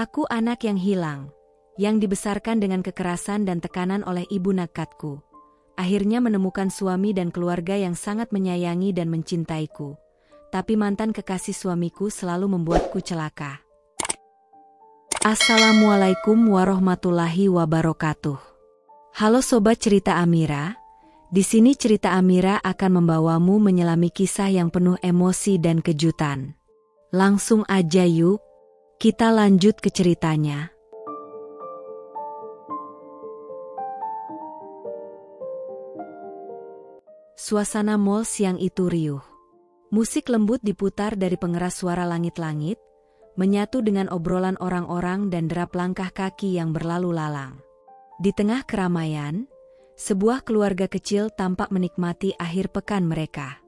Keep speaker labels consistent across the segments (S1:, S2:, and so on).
S1: Aku anak yang hilang, yang dibesarkan dengan kekerasan dan tekanan oleh ibu nakatku. Akhirnya menemukan suami dan keluarga yang sangat menyayangi dan mencintaiku. Tapi mantan kekasih suamiku selalu membuatku celaka. Assalamualaikum warahmatullahi wabarakatuh. Halo Sobat Cerita Amira. Di sini cerita Amira akan membawamu menyelami kisah yang penuh emosi dan kejutan. Langsung aja yuk, kita lanjut ke ceritanya. Suasana mall siang itu riuh. Musik lembut diputar dari pengeras suara langit-langit, menyatu dengan obrolan orang-orang dan derap langkah kaki yang berlalu lalang. Di tengah keramaian, sebuah keluarga kecil tampak menikmati akhir pekan mereka.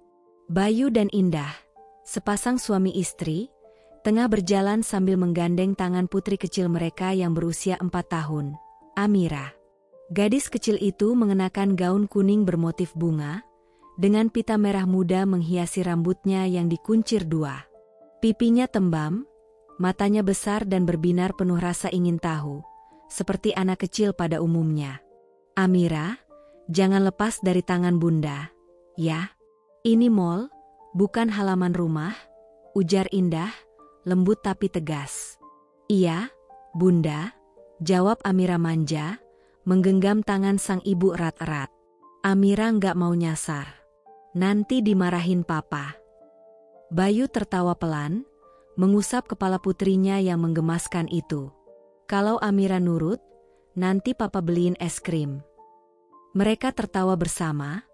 S1: Bayu dan Indah, sepasang suami istri, tengah berjalan sambil menggandeng tangan putri kecil mereka yang berusia 4 tahun, Amira. Gadis kecil itu mengenakan gaun kuning bermotif bunga, dengan pita merah muda menghiasi rambutnya yang dikuncir 2. Pipinya tembam, matanya besar dan berbinar penuh rasa ingin tahu, seperti anak kecil pada umumnya. Amira, jangan lepas dari tangan bunda, ya. Ini mall, bukan halaman rumah, ujar Indah, lembut tapi tegas. Iya, bunda, jawab Amira manja, menggenggam tangan sang ibu erat-erat. Amira nggak mau nyasar. Nanti dimarahin papa. Bayu tertawa pelan, mengusap kepala putrinya yang menggemaskan itu. Kalau Amira nurut, nanti papa beliin es krim. Mereka tertawa bersama,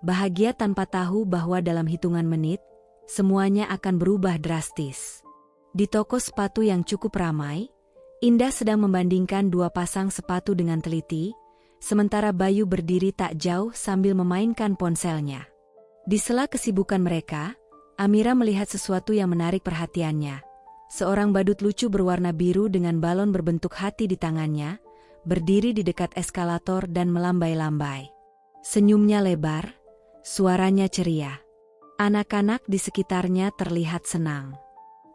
S1: bahagia tanpa tahu bahwa dalam hitungan menit, semuanya akan berubah drastis. Di toko sepatu yang cukup ramai, Indah sedang membandingkan 2 pasang sepatu dengan teliti, sementara Bayu berdiri tak jauh sambil memainkan ponselnya. Di sela kesibukan mereka, Amira melihat sesuatu yang menarik perhatiannya. Seorang badut lucu berwarna biru dengan balon berbentuk hati di tangannya, berdiri di dekat eskalator dan melambai-lambai. Senyumnya lebar, suaranya ceria. Anak-anak di sekitarnya terlihat senang.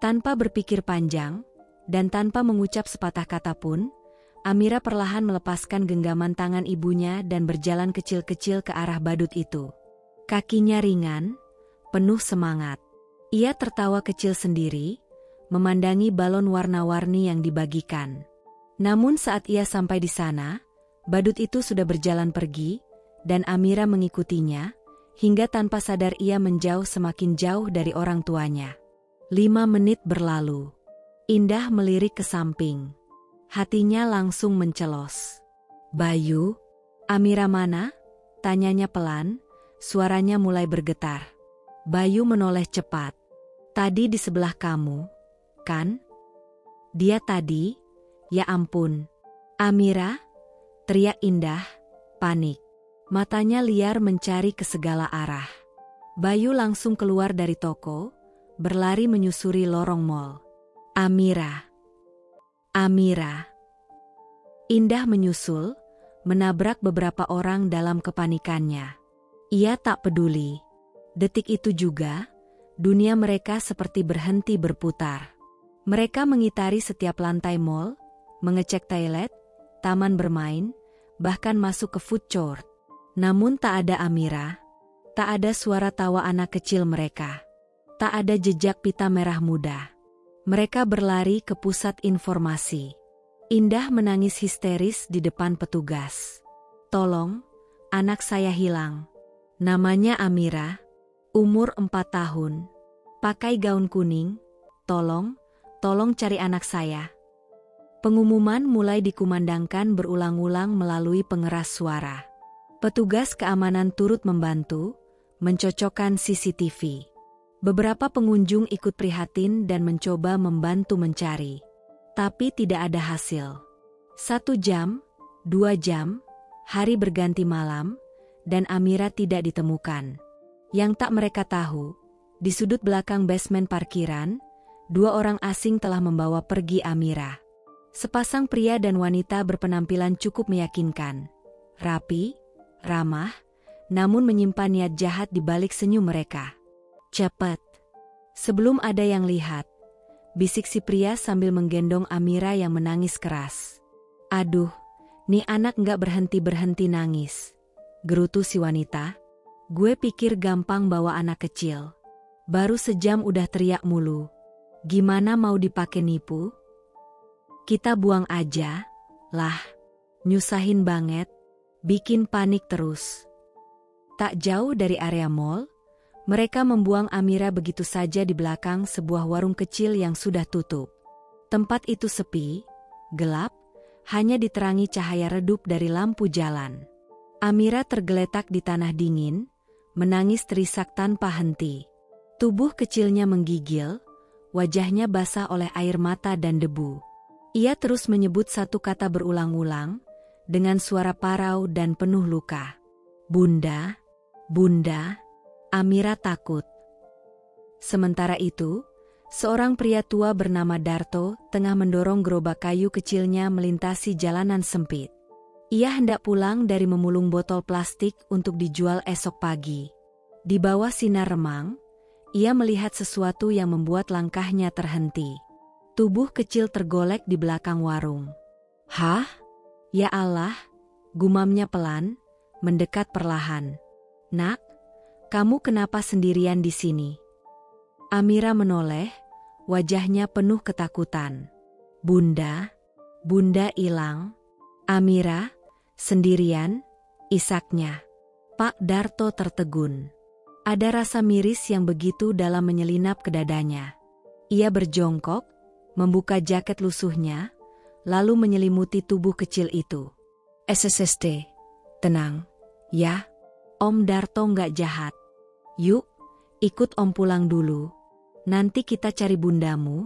S1: Tanpa berpikir panjang, dan tanpa mengucap sepatah kata pun, Amira perlahan melepaskan genggaman tangan ibunya dan berjalan kecil-kecil ke arah badut itu. Kakinya ringan, penuh semangat. Ia tertawa kecil sendiri, memandangi balon warna-warni yang dibagikan. Namun saat ia sampai di sana, badut itu sudah berjalan pergi, dan Amira mengikutinya, hingga tanpa sadar ia menjauh semakin jauh dari orang tuanya. 5 menit berlalu. Indah melirik ke samping. Hatinya langsung mencelos. Bayu, Amira mana? Tanyanya pelan, suaranya mulai bergetar. Bayu menoleh cepat. Tadi di sebelah kamu, kan? Dia tadi? Ya ampun. Amira? Teriak Indah, panik. Matanya liar mencari ke segala arah. Bayu langsung keluar dari toko, berlari menyusuri lorong mall. Amira. Amira. Indah menyusul, menabrak beberapa orang dalam kepanikannya. Ia tak peduli. Detik itu juga, dunia mereka seperti berhenti berputar. Mereka mengitari setiap lantai mall, mengecek toilet, taman bermain, bahkan masuk ke food court. Namun tak ada Amira, tak ada suara tawa anak kecil mereka. Tak ada jejak pita merah muda. Mereka berlari ke pusat informasi. Indah menangis histeris di depan petugas. Tolong, anak saya hilang. Namanya Amira, umur 4 tahun. Pakai gaun kuning, tolong cari anak saya. Pengumuman mulai dikumandangkan berulang-ulang melalui pengeras suara. Petugas keamanan turut membantu, mencocokkan CCTV. Beberapa pengunjung ikut prihatin dan mencoba membantu mencari. Tapi tidak ada hasil. 1 jam, 2 jam, hari berganti malam, dan Amira tidak ditemukan. Yang tak mereka tahu, di sudut belakang basement parkiran, 2 orang asing telah membawa pergi Amira. Sepasang pria dan wanita berpenampilan cukup meyakinkan. Rapi, ramah, namun menyimpan niat jahat di balik senyum mereka. Cepat. Sebelum ada yang lihat, bisik si pria sambil menggendong Amira yang menangis keras. Aduh, nih anak nggak berhenti-berhenti nangis, gerutu si wanita. Gue pikir gampang bawa anak kecil. Baru sejam udah teriak mulu. Gimana mau dipakai nipu? Kita buang aja, lah. Nyusahin banget, bikin panik terus. Tak jauh dari area mall, mereka membuang Amira begitu saja di belakang sebuah warung kecil yang sudah tutup. Tempat itu sepi, gelap, hanya diterangi cahaya redup dari lampu jalan. Amira tergeletak di tanah dingin, menangis terisak tanpa henti. Tubuh kecilnya menggigil, wajahnya basah oleh air mata dan debu. Ia terus menyebut satu kata berulang-ulang, dengan suara parau dan penuh luka. Bunda, Bunda. Amira takut. Sementara itu, seorang pria tua bernama Darto tengah mendorong gerobak kayu kecilnya melintasi jalanan sempit. Ia hendak pulang dari memulung botol plastik untuk dijual esok pagi. Di bawah sinar remang, ia melihat sesuatu yang membuat langkahnya terhenti. Tubuh kecil tergolek di belakang warung. Hah? Ya Allah, gumamnya pelan, mendekat perlahan. Nak, kamu kenapa sendirian di sini? Amira menoleh, wajahnya penuh ketakutan. Bunda, Bunda hilang. Amira, sendirian, isaknya. Pak Darto tertegun. Ada rasa miris yang begitu dalam menyelinap ke dadanya. Ia berjongkok, membuka jaket lusuhnya, lalu menyelimuti tubuh kecil itu. SSSD, tenang, ya. Om Darto nggak jahat. Yuk, ikut Om pulang dulu. Nanti kita cari bundamu,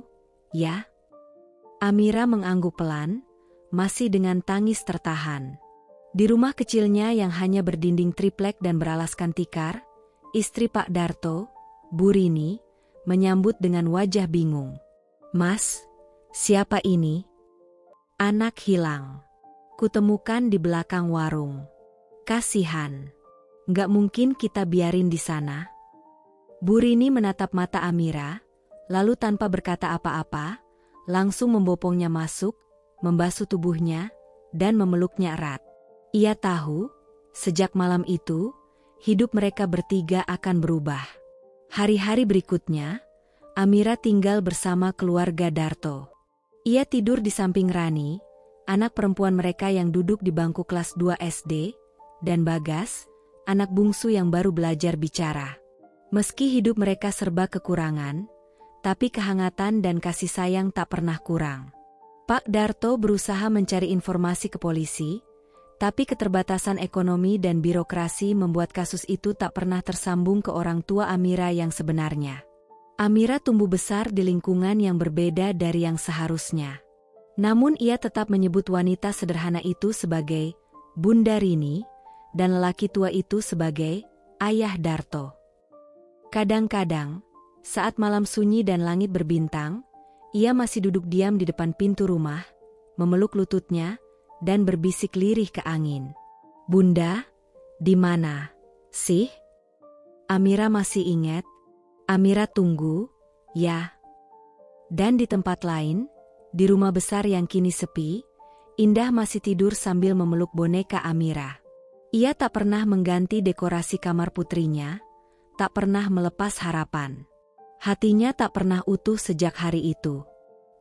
S1: ya. Amira mengangguk pelan, masih dengan tangis tertahan. Di rumah kecilnya yang hanya berdinding triplek dan beralaskan tikar, istri Pak Darto, Bu Rini, menyambut dengan wajah bingung. Mas, siapa ini? Anak hilang. Kutemukan di belakang warung. Kasihan. Nggak mungkin kita biarin di sana. Bu Rini menatap mata Amira, lalu tanpa berkata apa-apa, langsung membopongnya masuk, membasuh tubuhnya, dan memeluknya erat. Ia tahu, sejak malam itu, hidup mereka bertiga akan berubah. Hari-hari berikutnya, Amira tinggal bersama keluarga Darto. Ia tidur di samping Rani, anak perempuan mereka yang duduk di bangku kelas 2 SD, dan Bagas, anak bungsu yang baru belajar bicara. Meski hidup mereka serba kekurangan, tapi kehangatan dan kasih sayang tak pernah kurang. Pak Darto berusaha mencari informasi ke polisi, tapi keterbatasan ekonomi dan birokrasi membuat kasus itu tak pernah tersambung ke orang tua Amira yang sebenarnya. Amira tumbuh besar di lingkungan yang berbeda dari yang seharusnya. Namun ia tetap menyebut wanita sederhana itu sebagai Bunda Rini, dan lelaki tua itu sebagai Ayah Darto. Kadang-kadang, saat malam sunyi dan langit berbintang, ia masih duduk diam di depan pintu rumah, memeluk lututnya, dan berbisik lirih ke angin. Bunda, di mana sih? Amira masih ingat. Amira tunggu, ya. Dan di tempat lain, di rumah besar yang kini sepi, Indah masih tidur sambil memeluk boneka Amira. Ia tak pernah mengganti dekorasi kamar putrinya, tak pernah melepas harapan. Hatinya tak pernah utuh sejak hari itu.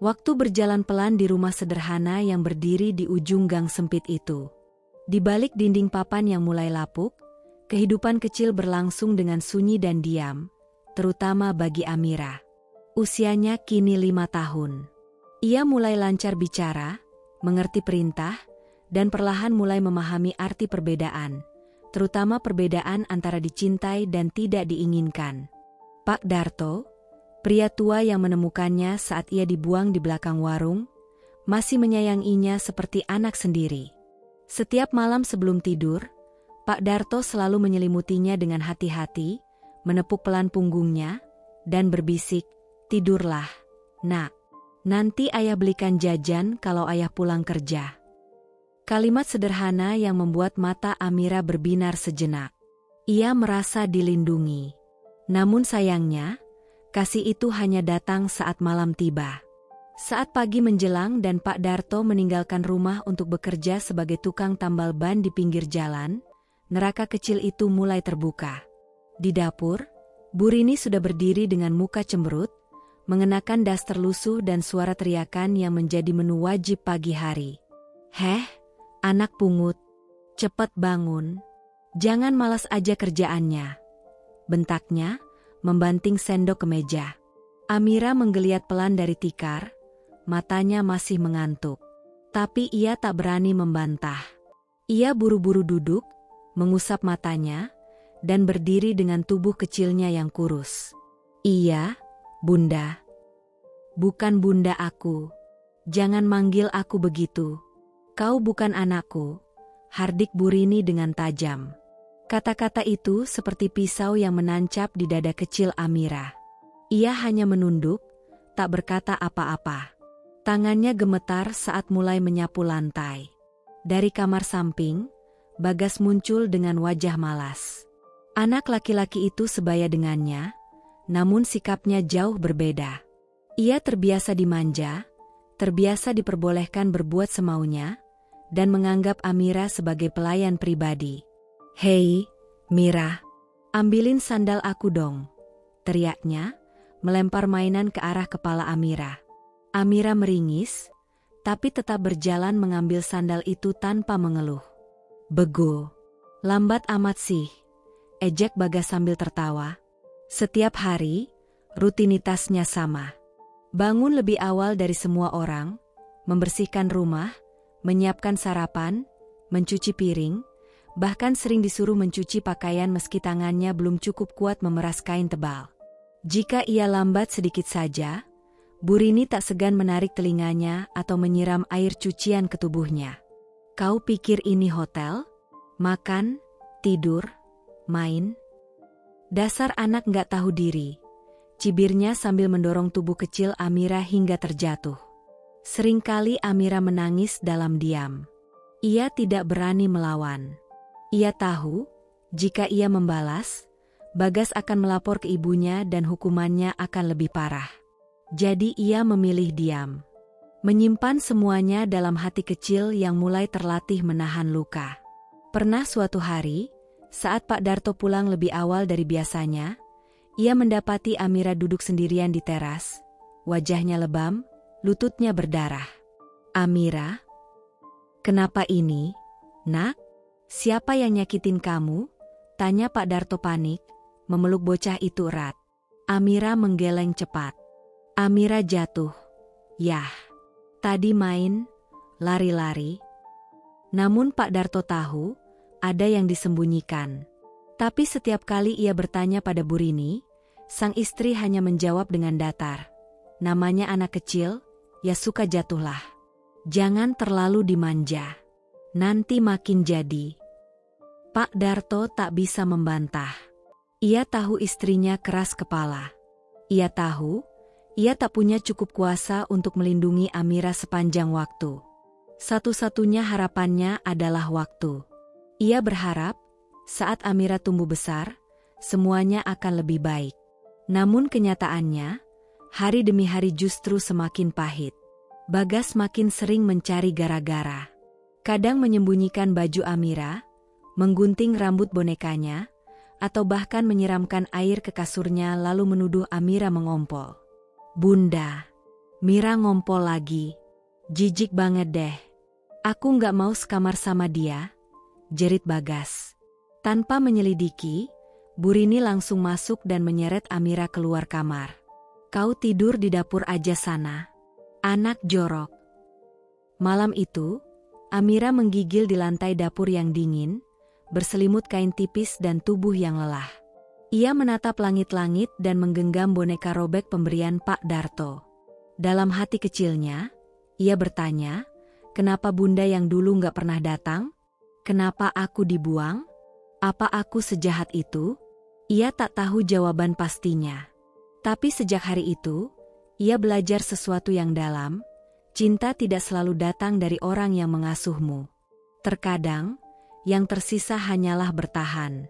S1: Waktu berjalan pelan di rumah sederhana yang berdiri di ujung gang sempit itu. Di balik dinding papan yang mulai lapuk, kehidupan kecil berlangsung dengan sunyi dan diam, terutama bagi Amira. Usianya kini 5 tahun. Ia mulai lancar bicara, mengerti perintah, dan perlahan mulai memahami arti perbedaan, terutama perbedaan antara dicintai dan tidak diinginkan. Pak Darto, pria tua yang menemukannya saat ia dibuang di belakang warung, masih menyayanginya seperti anak sendiri. Setiap malam sebelum tidur, Pak Darto selalu menyelimutinya dengan hati-hati, menepuk pelan punggungnya, dan berbisik, "Tidurlah, nak. Nanti ayah belikan jajan kalau ayah pulang kerja." Kalimat sederhana yang membuat mata Amira berbinar sejenak. Ia merasa dilindungi. Namun sayangnya, Kasih itu hanya datang saat malam tiba. Saat pagi menjelang dan Pak Darto meninggalkan rumah untuk bekerja sebagai tukang tambal ban di pinggir jalan, neraka kecil itu mulai terbuka. Di dapur, Bu Rini sudah berdiri dengan muka cemberut, mengenakan daster lusuh dan suara teriakan yang menjadi menu wajib pagi hari. "Heh, anak pungut, cepat bangun. Jangan malas aja kerjaannya," bentaknya, membanting sendok ke meja. Amira menggeliat pelan dari tikar, matanya masih mengantuk. Tapi ia tak berani membantah. Ia buru-buru duduk, mengusap matanya, dan berdiri dengan tubuh kecilnya yang kurus. "Iya, Bunda." "Bukan Bunda aku. Jangan manggil aku begitu. Kau bukan anakku," hardik Bu Rini dengan tajam. Kata-kata itu seperti pisau yang menancap di dada kecil Amira. Ia hanya menunduk, tak berkata apa-apa. Tangannya gemetar saat mulai menyapu lantai. Dari kamar samping, Bagas muncul dengan wajah malas. Anak laki-laki itu sebaya dengannya, namun sikapnya jauh berbeda. Ia terbiasa dimanja, terbiasa diperbolehkan berbuat semaunya, dan menganggap Amira sebagai pelayan pribadi. "Hei, Mira, ambilin sandal aku dong," teriaknya, melempar mainan ke arah kepala Amira. Amira meringis, tapi tetap berjalan mengambil sandal itu tanpa mengeluh. "Bego, lambat amat sih," ejek Bagas sambil tertawa. Setiap hari, rutinitasnya sama. Bangun lebih awal dari semua orang, membersihkan rumah, menyiapkan sarapan, mencuci piring, bahkan sering disuruh mencuci pakaian meski tangannya belum cukup kuat memeras kain tebal. Jika ia lambat sedikit saja, Bu Rini tak segan menarik telinganya atau menyiram air cucian ke tubuhnya. "Kau pikir ini hotel? Makan, tidur, main? Dasar anak nggak tahu diri," cibirnya sambil mendorong tubuh kecil Amira hingga terjatuh. Seringkali Amira menangis dalam diam. Ia tidak berani melawan. Ia tahu, jika ia membalas, Bagas akan melapor ke ibunya dan hukumannya akan lebih parah. Jadi ia memilih diam. Menyimpan semuanya dalam hati kecil yang mulai terlatih menahan luka. Pernah suatu hari, saat Pak Darto pulang lebih awal dari biasanya, ia mendapati Amira duduk sendirian di teras, wajahnya lebam, lututnya berdarah. "Amira, kenapa ini, Nak? Siapa yang nyakitin kamu?" tanya Pak Darto panik, memeluk bocah itu erat. Amira menggeleng cepat. Amira jatuh. Yah, tadi main, lari-lari. Namun Pak Darto tahu, ada yang disembunyikan. Tapi setiap kali ia bertanya pada Bu Rini, sang istri hanya menjawab dengan datar. "Namanya anak kecil, ya suka jatuhlah. Jangan terlalu dimanja. Nanti makin jadi." Pak Darto tak bisa membantah. Ia tahu istrinya keras kepala. Ia tahu, ia tak punya cukup kuasa untuk melindungi Amira sepanjang waktu. Satu-satunya harapannya adalah waktu. Ia berharap, saat Amira tumbuh besar, semuanya akan lebih baik. Namun kenyataannya, hari demi hari justru semakin pahit. Bagas makin sering mencari gara-gara. Kadang menyembunyikan baju Amira, menggunting rambut bonekanya, atau bahkan menyiramkan air ke kasurnya lalu menuduh Amira mengompol. "Bunda, Mira ngompol lagi. Jijik banget deh. Aku nggak mau sekamar sama dia," jerit Bagas. Tanpa menyelidiki, Bu Rini langsung masuk dan menyeret Amira keluar kamar. "Kau tidur di dapur aja sana. Anak jorok." Malam itu, Amira menggigil di lantai dapur yang dingin, berselimut kain tipis dan tubuh yang lelah. Ia menatap langit-langit dan menggenggam boneka robek pemberian Pak Darto. Dalam hati kecilnya, ia bertanya, "Kenapa Bunda yang dulu nggak pernah datang? Kenapa aku dibuang? Apa aku sejahat itu?" Ia tak tahu jawaban pastinya. Tapi sejak hari itu, ia belajar sesuatu yang dalam. Cinta tidak selalu datang dari orang yang mengasuhmu. Terkadang, yang tersisa hanyalah bertahan.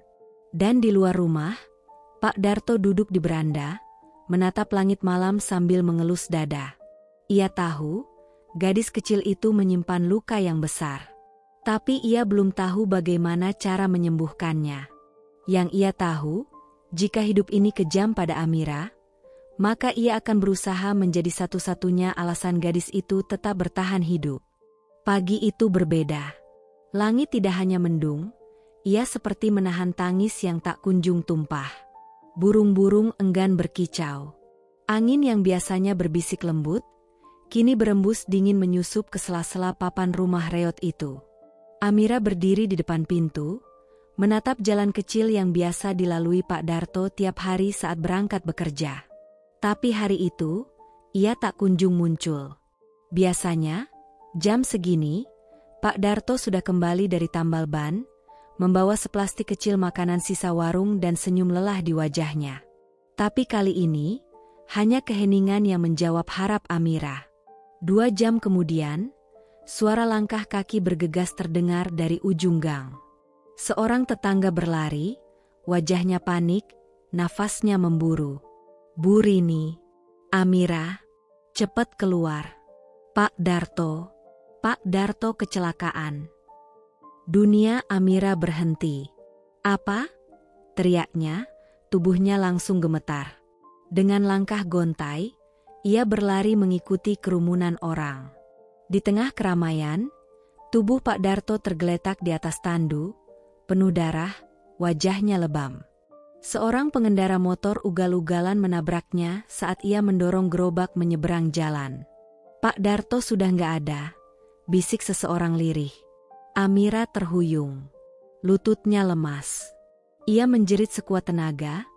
S1: Dan di luar rumah, Pak Darto duduk di beranda, menatap langit malam sambil mengelus dada. Ia tahu, gadis kecil itu menyimpan luka yang besar. Tapi ia belum tahu bagaimana cara menyembuhkannya. Yang ia tahu, jika hidup ini kejam pada Amira, maka ia akan berusaha menjadi satu-satunya alasan gadis itu tetap bertahan hidup. Pagi itu berbeda. Langit tidak hanya mendung, ia seperti menahan tangis yang tak kunjung tumpah. Burung-burung enggan berkicau. Angin yang biasanya berbisik lembut, kini berembus dingin menyusup ke sela-sela papan rumah reot itu. Amira berdiri di depan pintu, menatap jalan kecil yang biasa dilalui Pak Darto tiap hari saat berangkat bekerja. Tapi hari itu, ia tak kunjung muncul. Biasanya, jam segini, Pak Darto sudah kembali dari tambal ban, membawa seplastik kecil makanan sisa warung dan senyum lelah di wajahnya. Tapi kali ini, hanya keheningan yang menjawab harap Amira. 2 jam kemudian, suara langkah kaki bergegas terdengar dari ujung gang. Seorang tetangga berlari, wajahnya panik, nafasnya memburu. "Bu Rini, Amira, cepat keluar. Pak Darto, Pak Darto kecelakaan." Dunia Amira berhenti. "Apa?" teriaknya, tubuhnya langsung gemetar. Dengan langkah gontai, ia berlari mengikuti kerumunan orang. Di tengah keramaian, tubuh Pak Darto tergeletak di atas tandu, penuh darah, wajahnya lebam. Seorang pengendara motor ugal-ugalan menabraknya saat ia mendorong gerobak menyeberang jalan. "Pak Darto sudah nggak ada," bisik seseorang lirih. Amira terhuyung. Lututnya lemas. Ia menjerit sekuat tenaga,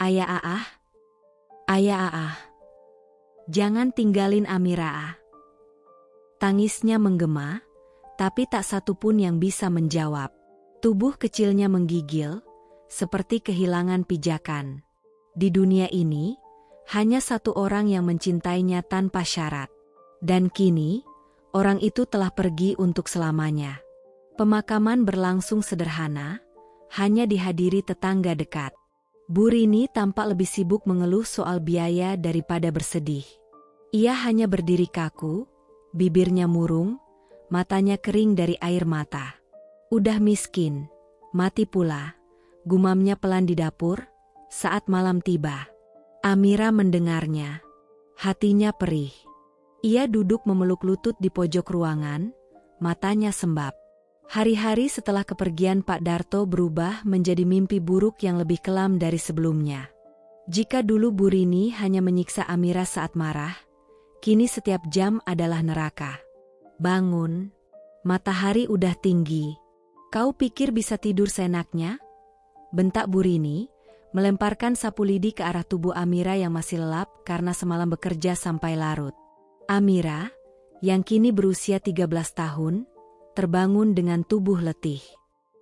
S1: "Ayah Aah! Ayah Aah! Jangan tinggalin Amira Ah." Tangisnya menggema, tapi tak satu pun yang bisa menjawab. Tubuh kecilnya menggigil, seperti kehilangan pijakan. Di dunia ini, hanya satu orang yang mencintainya tanpa syarat. Dan kini, orang itu telah pergi untuk selamanya. Pemakaman berlangsung sederhana, hanya dihadiri tetangga dekat. Bu Rini tampak lebih sibuk mengeluh soal biaya daripada bersedih. Ia hanya berdiri kaku, bibirnya murung, matanya kering dari air mata. "Udah miskin, mati pula," gumamnya pelan di dapur, saat malam tiba. Amira mendengarnya. Hatinya perih. Ia duduk memeluk lutut di pojok ruangan, matanya sembab. Hari-hari setelah kepergian Pak Darto berubah menjadi mimpi buruk yang lebih kelam dari sebelumnya. Jika dulu Bu Rini hanya menyiksa Amira saat marah, kini setiap jam adalah neraka. "Bangun, matahari udah tinggi. Kau pikir bisa tidur seenaknya?" bentak Bu Rini, melemparkan sapu lidi ke arah tubuh Amira yang masih lelap karena semalam bekerja sampai larut. Amira, yang kini berusia 13 tahun, terbangun dengan tubuh letih.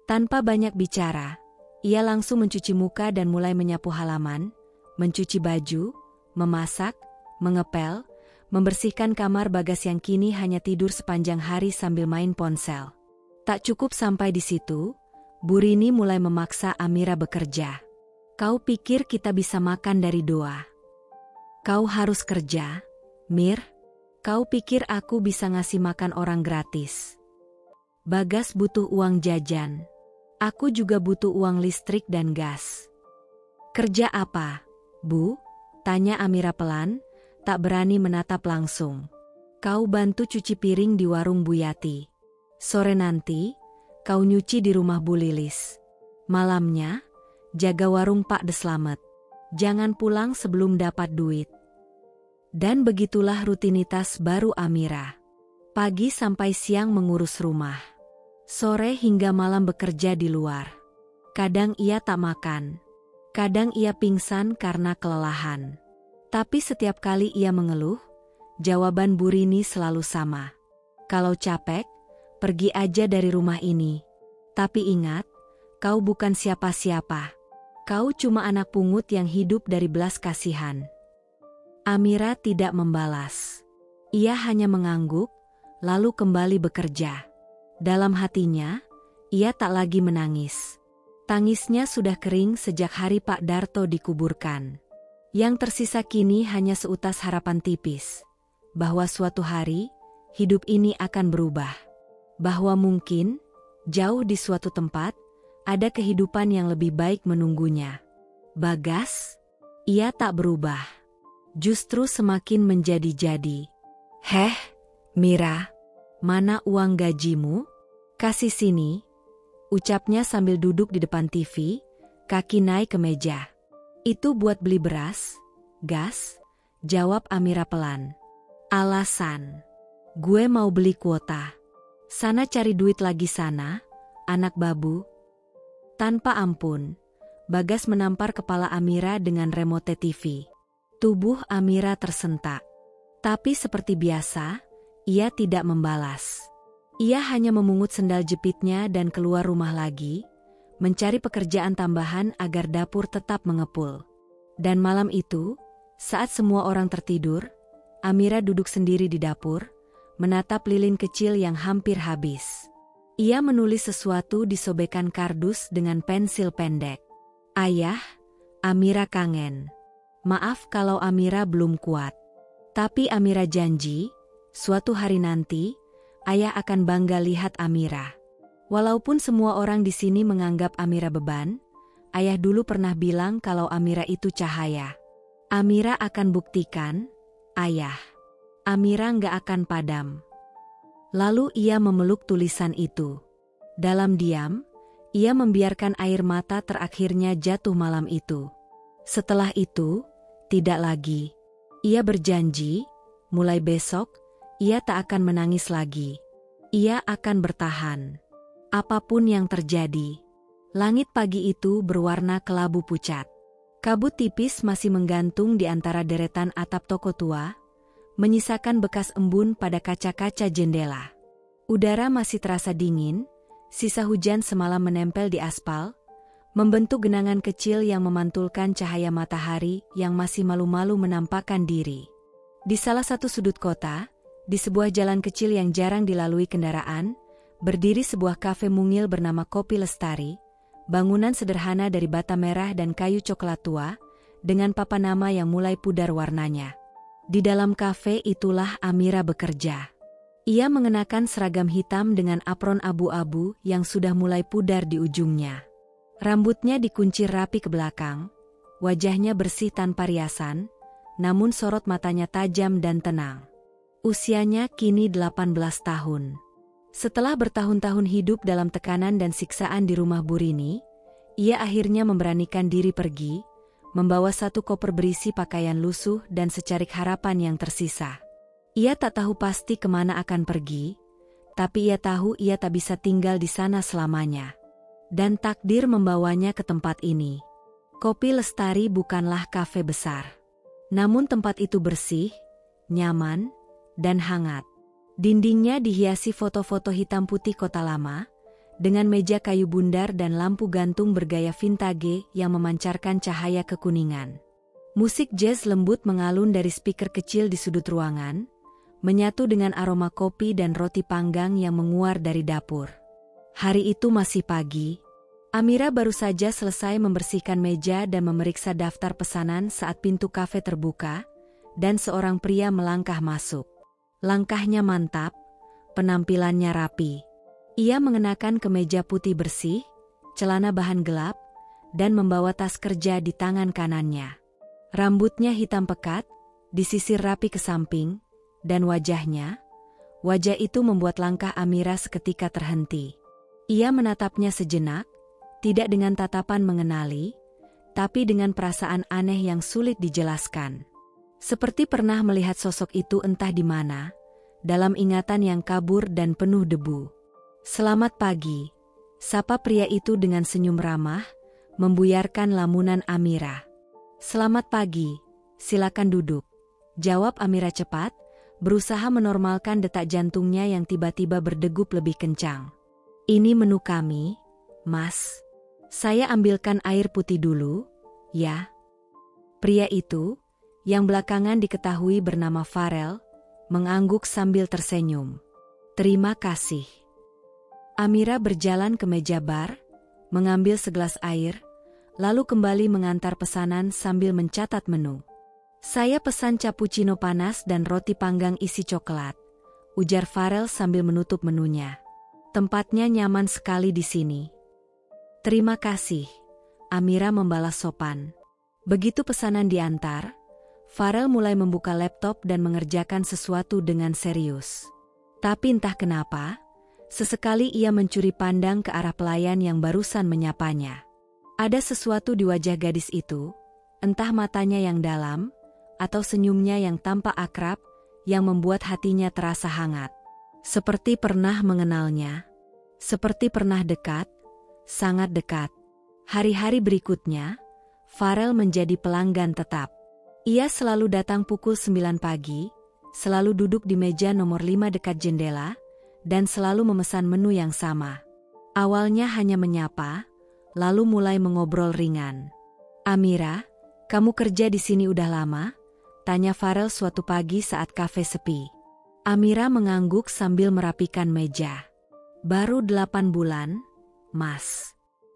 S1: Tanpa banyak bicara, ia langsung mencuci muka dan mulai menyapu halaman, mencuci baju, memasak, mengepel, membersihkan kamar Bagas yang kini hanya tidur sepanjang hari sambil main ponsel. Tak cukup sampai di situ, Bu Rini mulai memaksa Amira bekerja. "Kau pikir kita bisa makan dari doa? Kau harus kerja, Mir. Kau pikir aku bisa ngasih makan orang gratis? Bagas butuh uang jajan. Aku juga butuh uang listrik dan gas." "Kerja apa, Bu?" tanya Amira pelan, tak berani menatap langsung. "Kau bantu cuci piring di warung Bu Yati. Sore nanti, kau nyuci di rumah Bu Lilis. Malamnya, jaga warung Pak Deslamet. Jangan pulang sebelum dapat duit." Dan begitulah rutinitas baru Amira. Pagi sampai siang mengurus rumah. Sore hingga malam bekerja di luar. Kadang ia tak makan. Kadang ia pingsan karena kelelahan. Tapi setiap kali ia mengeluh, jawaban Bu Rini selalu sama. "Kalau capek, pergi aja dari rumah ini. Tapi ingat, kau bukan siapa-siapa. Kau cuma anak pungut yang hidup dari belas kasihan." Amira tidak membalas. Ia hanya mengangguk, lalu kembali bekerja. Dalam hatinya, ia tak lagi menangis. Tangisnya sudah kering sejak hari Pak Darto dikuburkan. Yang tersisa kini hanya seutas harapan tipis, bahwa suatu hari, hidup ini akan berubah. Bahwa mungkin, jauh di suatu tempat, ada kehidupan yang lebih baik menunggunya. Bagas? Ia tak berubah. Justru semakin menjadi-jadi. "Heh, Mira, mana uang gajimu? Kasih sini," ucapnya sambil duduk di depan TV, kaki naik ke meja. "Itu buat beli beras, gas," jawab Amira pelan. "Alasan? Gue mau beli kuota. Sana cari duit lagi sana, anak babu." Tanpa ampun, Bagas menampar kepala Amira dengan remote TV. Tubuh Amira tersentak. Tapi seperti biasa, ia tidak membalas. Ia hanya memungut sendal jepitnya dan keluar rumah lagi, mencari pekerjaan tambahan agar dapur tetap mengepul. Dan malam itu, saat semua orang tertidur, Amira duduk sendiri di dapur, menatap lilin kecil yang hampir habis. Ia menulis sesuatu di sobekan kardus dengan pensil pendek. "Ayah, Amira kangen. Maaf kalau Amira belum kuat. Tapi Amira janji, suatu hari nanti, ayah akan bangga lihat Amira. Walaupun semua orang di sini menganggap Amira beban, ayah dulu pernah bilang kalau Amira itu cahaya. Amira akan buktikan, ayah. Amira nggak akan padam." Lalu ia memeluk tulisan itu. Dalam diam, ia membiarkan air mata terakhirnya jatuh malam itu. Setelah itu, tidak lagi. Ia berjanji, mulai besok, ia tak akan menangis lagi. Ia akan bertahan. Apapun yang terjadi. Langit pagi itu berwarna kelabu pucat. Kabut tipis masih menggantung di antara deretan atap toko tua, menyisakan bekas embun pada kaca-kaca jendela. Udara masih terasa dingin, sisa hujan semalam menempel di aspal, membentuk genangan kecil yang memantulkan cahaya matahari yang masih malu-malu menampakkan diri. Di salah satu sudut kota, di sebuah jalan kecil yang jarang dilalui kendaraan, berdiri sebuah kafe mungil bernama Kopi Lestari, bangunan sederhana dari bata merah dan kayu coklat tua, dengan papan nama yang mulai pudar warnanya. Di dalam kafe itulah Amira bekerja. Ia mengenakan seragam hitam dengan apron abu-abu yang sudah mulai pudar di ujungnya. Rambutnya dikuncir rapi ke belakang, wajahnya bersih tanpa riasan, namun sorot matanya tajam dan tenang. Usianya kini 18 tahun. Setelah bertahun-tahun hidup dalam tekanan dan siksaan di rumah Burini, ia akhirnya memberanikan diri pergi, membawa satu koper berisi pakaian lusuh dan secarik harapan yang tersisa. Ia tak tahu pasti kemana akan pergi, tapi ia tahu ia tak bisa tinggal di sana selamanya. Dan takdir membawanya ke tempat ini. Kopi Lestari bukanlah kafe besar. Namun tempat itu bersih, nyaman, dan hangat. Dindingnya dihiasi foto-foto hitam putih kota lama, dengan meja kayu bundar dan lampu gantung bergaya vintage yang memancarkan cahaya kekuningan. Musik jazz lembut mengalun dari speaker kecil di sudut ruangan, menyatu dengan aroma kopi dan roti panggang yang menguar dari dapur. Hari itu masih pagi. Amira baru saja selesai membersihkan meja dan memeriksa daftar pesanan saat pintu kafe terbuka, dan seorang pria melangkah masuk. Langkahnya mantap, penampilannya rapi. Ia mengenakan kemeja putih bersih, celana bahan gelap, dan membawa tas kerja di tangan kanannya. Rambutnya hitam pekat, disisir rapi ke samping, dan wajah itu membuat langkah Amira seketika terhenti. Ia menatapnya sejenak, tidak dengan tatapan mengenali, tapi dengan perasaan aneh yang sulit dijelaskan. Seperti pernah melihat sosok itu entah di mana, dalam ingatan yang kabur dan penuh debu. "Selamat pagi," sapa pria itu dengan senyum ramah, membuyarkan lamunan Amira. "Selamat pagi, silakan duduk," jawab Amira cepat, berusaha menormalkan detak jantungnya yang tiba-tiba berdegup lebih kencang. "Ini menu kami, Mas. Saya ambilkan air putih dulu, ya." Pria itu, yang belakangan diketahui bernama Farel, mengangguk sambil tersenyum. "Terima kasih." Amira berjalan ke meja bar, mengambil segelas air, lalu kembali mengantar pesanan sambil mencatat menu. "Saya pesan cappuccino panas dan roti panggang isi coklat," ujar Farel sambil menutup menunya. "Tempatnya nyaman sekali di sini." "Terima kasih," Amira membalas sopan. Begitu pesanan diantar, Farel mulai membuka laptop dan mengerjakan sesuatu dengan serius. Tapi entah kenapa, sesekali ia mencuri pandang ke arah pelayan yang barusan menyapanya. Ada sesuatu di wajah gadis itu, entah matanya yang dalam, atau senyumnya yang tampak akrab, yang membuat hatinya terasa hangat. Seperti pernah mengenalnya, seperti pernah dekat, sangat dekat. Hari-hari berikutnya, Farel menjadi pelanggan tetap. Ia selalu datang pukul 9 pagi, selalu duduk di meja nomor 5 dekat jendela, dan selalu memesan menu yang sama. Awalnya hanya menyapa, lalu mulai mengobrol ringan. "Amira, kamu kerja di sini udah lama?" tanya Farel suatu pagi saat kafe sepi. Amira mengangguk sambil merapikan meja. "Baru 8 bulan, Mas.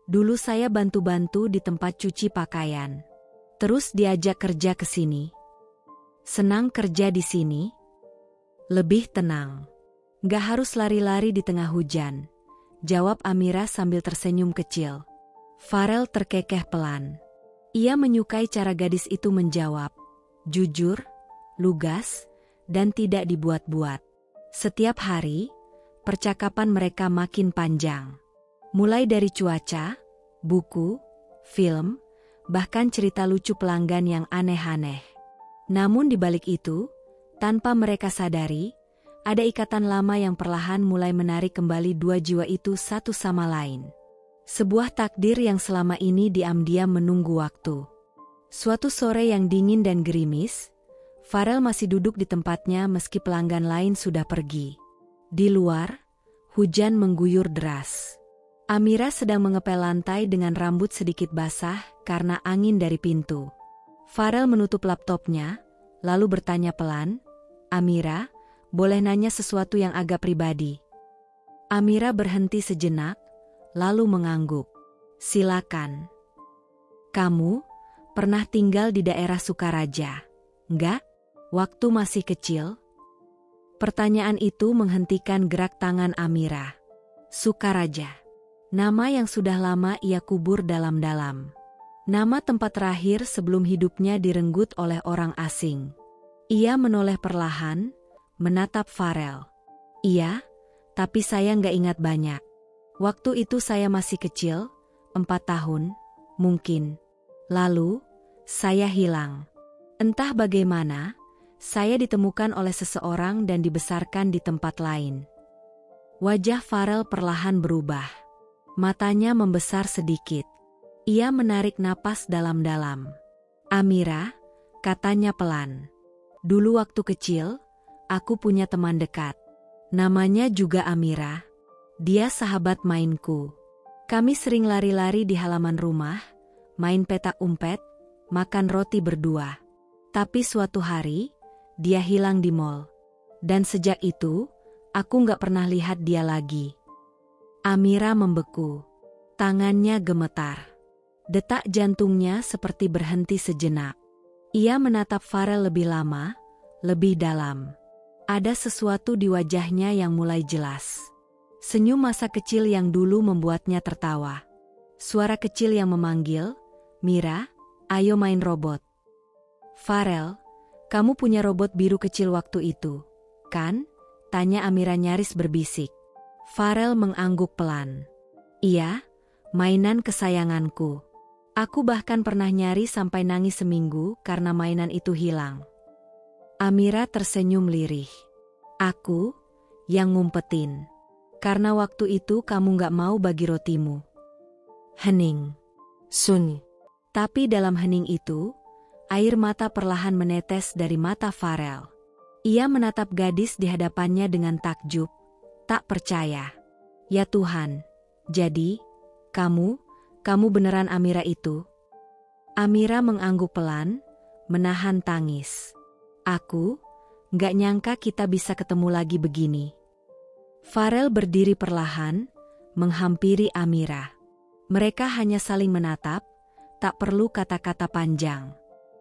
S1: Dulu saya bantu-bantu di tempat cuci pakaian. Terus diajak kerja ke sini." "Senang kerja di sini? Lebih tenang. Gak harus lari-lari di tengah hujan," jawab Amira sambil tersenyum kecil. Farel terkekeh pelan. Ia menyukai cara gadis itu menjawab, jujur, lugas, dan tidak dibuat-buat. Setiap hari, percakapan mereka makin panjang. Mulai dari cuaca, buku, film, bahkan cerita lucu pelanggan yang aneh-aneh. Namun di balik itu, tanpa mereka sadari, ada ikatan lama yang perlahan mulai menarik kembali dua jiwa itu satu sama lain. Sebuah takdir yang selama ini diam-diam menunggu waktu. Suatu sore yang dingin dan gerimis, Farel masih duduk di tempatnya meski pelanggan lain sudah pergi. Di luar, hujan mengguyur deras. Amira sedang mengepel lantai dengan rambut sedikit basah karena angin dari pintu. Farel menutup laptopnya, lalu bertanya pelan, "Amira, boleh nanya sesuatu yang agak pribadi?" Amira berhenti sejenak, lalu mengangguk. "Silakan." "Kamu pernah tinggal di daerah Sukaraja, enggak? Waktu masih kecil?" Pertanyaan itu menghentikan gerak tangan Amira. Sukaraja. Nama yang sudah lama ia kubur dalam-dalam. Nama tempat terakhir sebelum hidupnya direnggut oleh orang asing. Ia menoleh perlahan, menatap Farel. "Iya, tapi saya nggak ingat banyak. Waktu itu saya masih kecil, 4 tahun, mungkin. Lalu, saya hilang. Entah bagaimana, saya ditemukan oleh seseorang dan dibesarkan di tempat lain." Wajah Farel perlahan berubah. Matanya membesar sedikit. Ia menarik napas dalam-dalam. "Amira," katanya pelan. "Dulu waktu kecil, aku punya teman dekat. Namanya juga Amira. Dia sahabat mainku. Kami sering lari-lari di halaman rumah, main petak umpet, makan roti berdua. Tapi suatu hari, dia hilang di mall. Dan sejak itu, aku nggak pernah lihat dia lagi." Amira membeku. Tangannya gemetar. Detak jantungnya seperti berhenti sejenak. Ia menatap Farel lebih lama, lebih dalam. Ada sesuatu di wajahnya yang mulai jelas. Senyum masa kecil yang dulu membuatnya tertawa. Suara kecil yang memanggil, "Mira, ayo main robot." "Farel, kamu punya robot biru kecil waktu itu, kan?" tanya Amira nyaris berbisik. Farel mengangguk pelan. "Iya, mainan kesayanganku. Aku bahkan pernah nyari sampai nangis seminggu karena mainan itu hilang." Amira tersenyum lirih. "Aku yang ngumpetin. Karena waktu itu kamu gak mau bagi rotimu." Hening. Sunyi. Tapi dalam hening itu, air mata perlahan menetes dari mata Farel. Ia menatap gadis di hadapannya dengan takjub, tak percaya. "Ya Tuhan, jadi, kamu beneran Amira itu?" Amira mengangguk pelan, menahan tangis. "Aku gak nyangka kita bisa ketemu lagi begini." Farel berdiri perlahan, menghampiri Amira. Mereka hanya saling menatap, tak perlu kata-kata panjang.